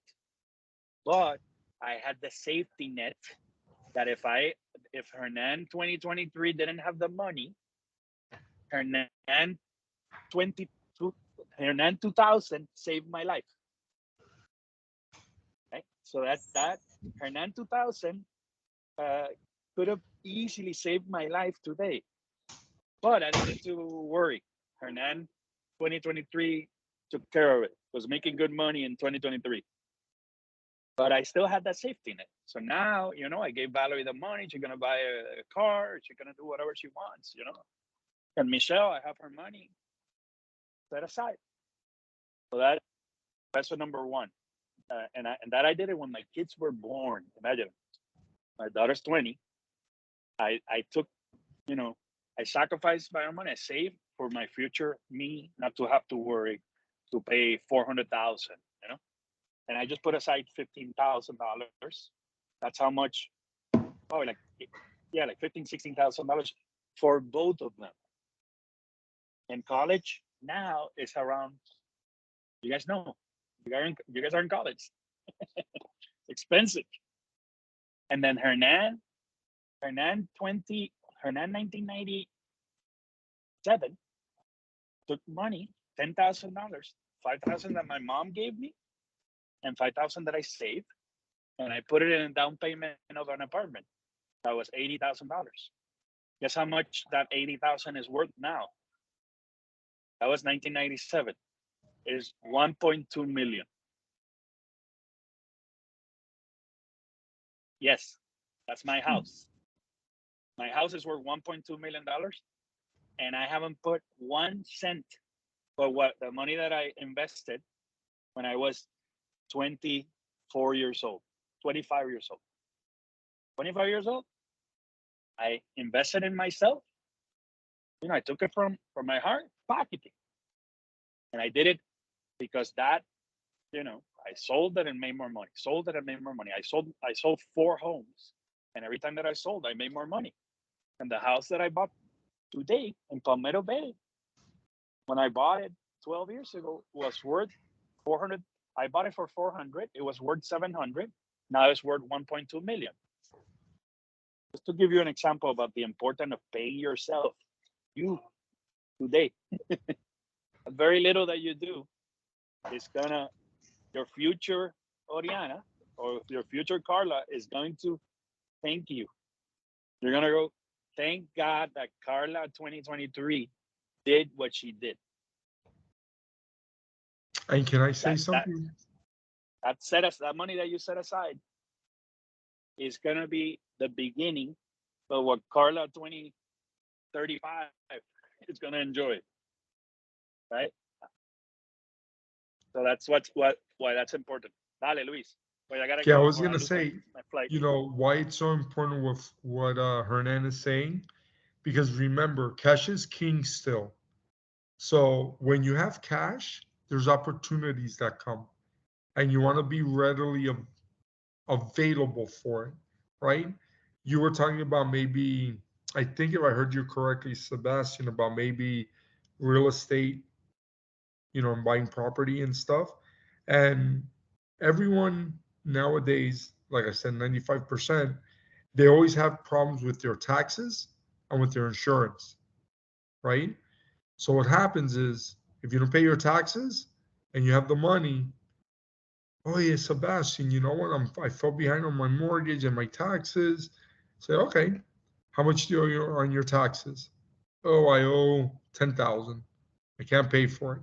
but I had the safety net that if Hernan 2023 didn't have the money, Hernan 2000 saved my life. Right? So that Hernan 2000 could have easily saved my life today, but I didn't need to worry. Hernan 2023 took care of it. Was making good money in 2023. But I still had that safety net. So now, I gave Valerie the money. She's gonna buy a car. She's gonna do whatever she wants, And Michelle, I have her money set aside. So that's the number one. And that I did it when my kids were born. Imagine, my daughter's 20. I took, I sacrificed my own money. I saved for my future me not to have to worry to pay 400,000. And I just put aside $15,000. That's how much, probably like $16,000 for both of them. And college now is around, you guys know, you guys are in college. Expensive. And then Hernan 1997 took money, $10,000, $5,000 that my mom gave me, and $5,000 that I saved, and I put it in a down payment of an apartment that was $80,000. Guess how much that 80,000 is worth now? That was 1997. It is 1.2 million. Yes, that's my house. My house is worth $1.2 million, and I haven't put 1 cent for what the money that I invested when I was 24 years old, 25 years old. 25 years old, I invested in myself. You know, I took it from my heart, pocketing. And I did it because that, you know, I sold it and made more money. Sold it and made more money. I sold 4 homes. And every time that I sold, I made more money. And the house that I bought today in Palmetto Bay, when I bought it 12 years ago, was worth 400. I bought it for 400. It was worth 700. Now it's worth 1.2 million. Just to give you an example about the importance of paying yourself, you today, very little that you do is gonna, your future Oriana or your future Carla is going to thank you. You're gonna go, thank God that Carla 2023 did what she did. And can I say That something? that money that you set aside is gonna be the beginning of what Carla 2035 is gonna enjoy, right? So that's why that's important. Dale, Luis. Wait, I gotta Yeah, I go. was Or I gonna lose say, my flight. you know, why it's so important with what Hernan is saying, because remember, cash is king still. So when you have cash, there's opportunities that come, and you want to be readily available for it, right? You were talking about maybe, I think if I heard you correctly, Sebastian, about maybe real estate, you know, buying property and stuff. And everyone nowadays, like I said, 95%, they always have problems with their taxes and with their insurance, right? So what happens is if you don't pay your taxes and you have the money, oh yeah, Sebastian, you know what? I fell behind on my mortgage and my taxes. Say, okay, how much do you owe on your taxes? Oh, I owe 10,000. I can't pay for it.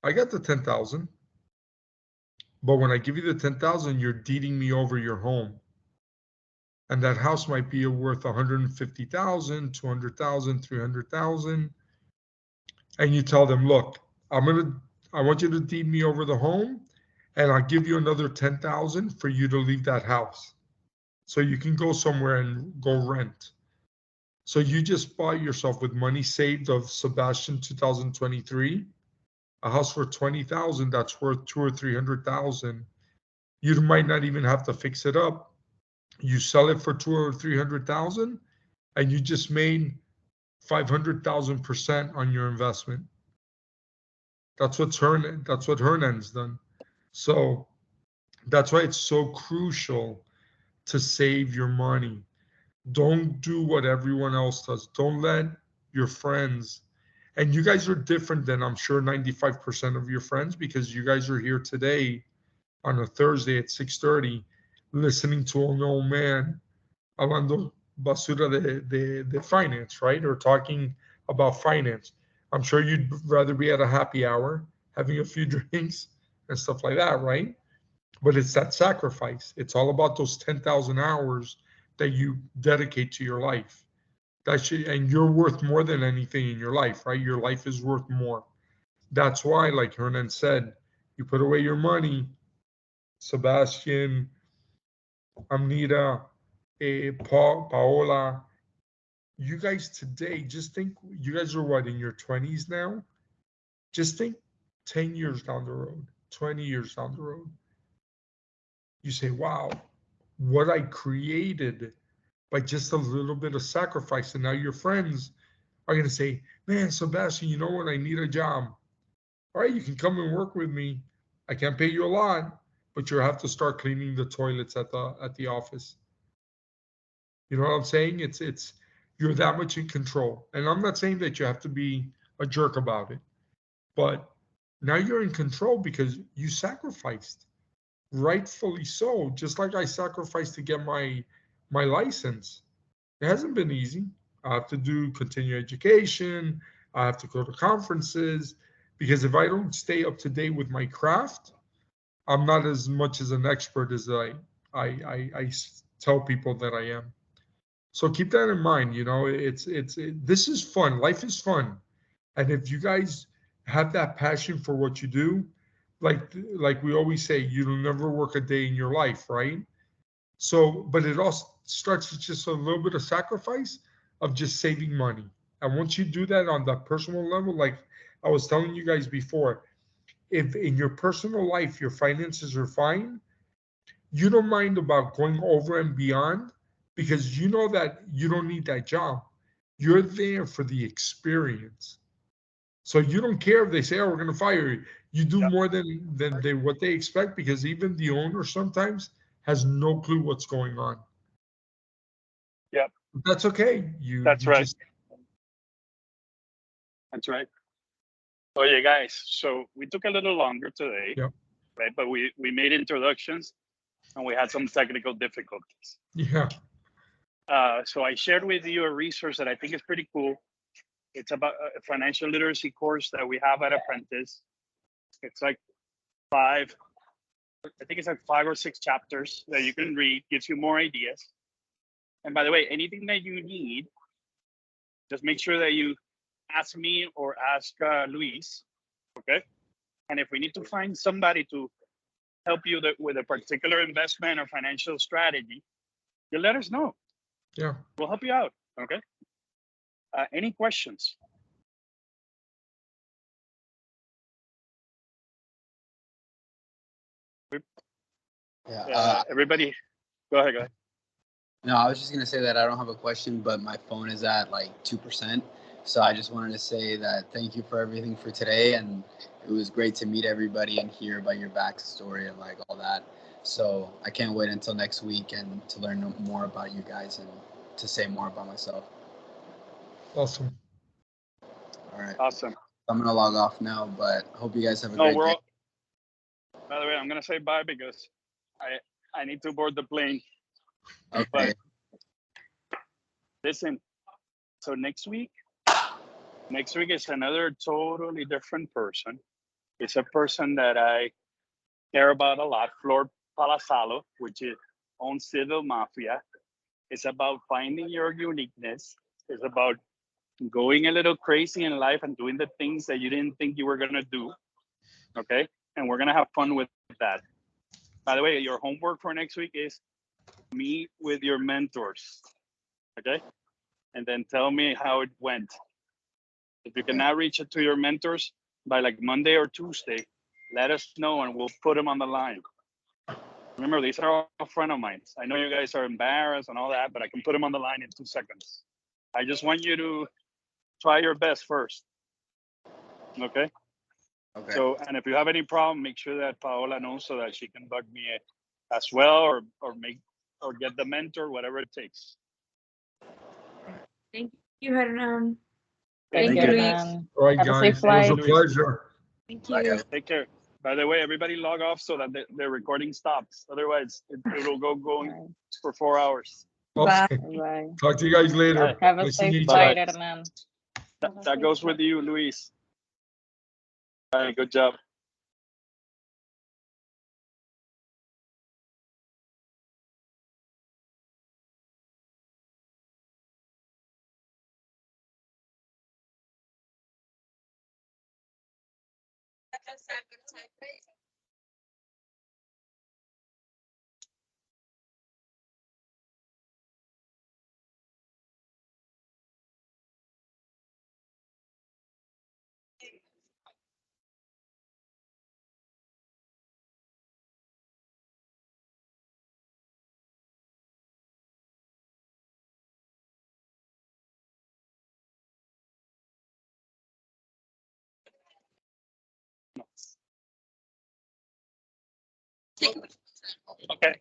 I got the 10,000, but when I give you the 10,000, you're deeding me over your home. And that house might be worth 150,000, 200,000, 300,000. And you tell them, look, I want you to deed me over the home, and I'll give you another 10,000 for you to leave that house. So you can go somewhere and go rent. So you just bought yourself with money saved of Sebastian 2023, a house for 20,000 that's worth 2 or 300,000. You might not even have to fix it up. You sell it for 2 or 300,000, and you just made 500,000% on your investment. That's what Hernan's done. So that's why it's so crucial to save your money. Don't do what everyone else does. Don't let your friends, and you guys are different than I'm sure 95% of your friends, because you guys are here today on a Thursday at 6:30 listening to an old man hablando basura de finance, right? Or talking about finance. I'm sure you'd rather be at a happy hour having a few drinks and stuff like that, right? But it's that sacrifice. It's all about those 10,000 hours that you dedicate to your life. And you're worth more than anything in your life, right? Your life is worth more. That's why, like Hernan said, you put away your money. Sebastian, Amnita, Paola, you guys today, just think, you guys are what, in your 20s now? Just think 10 years down the road, 20 years down the road. You say, wow, what I created by just a little bit of sacrifice. And now your friends are going to say, man, Sebastian, you know what? I need a job. All right, you can come and work with me. I can't pay you a lot, but you have to start cleaning the toilets at the office. You know what I'm saying? It's you're that much in control. And I'm not saying that you have to be a jerk about it, but now you're in control because you sacrificed, rightfully so. Just like I sacrificed to get my license. It hasn't been easy. I have to do continuing education. I have to go to conferences because if I don't stay up to date with my craft, I'm not as much as an expert as I tell people that I am. So keep that in mind. You know, this is fun. Life is fun, and if you guys have that passion for what you do, like we always say, you'll never work a day in your life, right? So, but it all starts with just a little bit of sacrifice of just saving money. And once you do that on the personal level, like I was telling you guys before, if in your personal life your finances are fine, you don't mind about going over and beyond because you know that you don't need that job. You're there for the experience. So you don't care if they say, "Oh, we're going to fire you." You do Yep. more than what they expect because even the owner sometimes has no clue what's going on. Yep. That's okay. You That's you right. just That's right. Oh yeah, guys. So we took a little longer today, yeah right? But we made introductions and we had some technical difficulties. yeah So I shared with you a resource that I think is pretty cool. It's about a financial literacy course that we have at Apprentice. It's like five, I think it's like 5 or 6 chapters that you can read, gives you more ideas. And by the way, anything that you need, just make sure that you ask me or ask Luis, okay? And if we need to find somebody to help you with a particular investment or financial strategy, you let us know. yeah. We'll help you out, okay? Any questions? Yeah. Everybody, go ahead, go ahead. No, I was just gonna say that I don't have a question, but my phone is at like 2%. So I just wanted to say that thank you for everything for today, and it was great to meet everybody and hear about your backstory and like all that. So I can't wait until next week and to learn more about you guys and to say more about myself. Awesome. All right. Awesome. I'm gonna log off now, but hope you guys have a No, great we're day. all, by the way, I'm gonna say bye because I need to board the plane. Okay. But listen, so next week is another totally different person. It's a person that I care about a lot, Flor Palasalo, which is on Civil Mafia. It's about finding your uniqueness. It's about going a little crazy in life and doing the things that you didn't think you were gonna do. Okay, and we're gonna have fun with that. By the way, your homework for next week is meet with your mentors. Okay, and then tell me how it went. If you cannot reach it to your mentors by like Monday or Tuesday, let us know and we'll put them on the line. Remember, these are all friend of mine. I know you guys are embarrassed and all that, but I can put them on the line in 2 seconds. I just want you to try your best first. Okay. Okay. So, and if you have any problem, make sure that Paola knows so that she can bug me as well, or get the mentor, whatever it takes. Thank you, Hernan. Thank Thank you, you. Luis. Hernan. All right, Have a safe guys. It was a flight. pleasure. Thank Bye, you. guys. Take care. By the way, everybody log off so that the recording stops. Otherwise, it'll go going All for 4 hours. Bye. Okay. right. Bye. Talk to you guys later. Have a Nice to safe meet you. flight, Bye-bye. Hernan. That goes with you, Luis. All right, good job. Okay.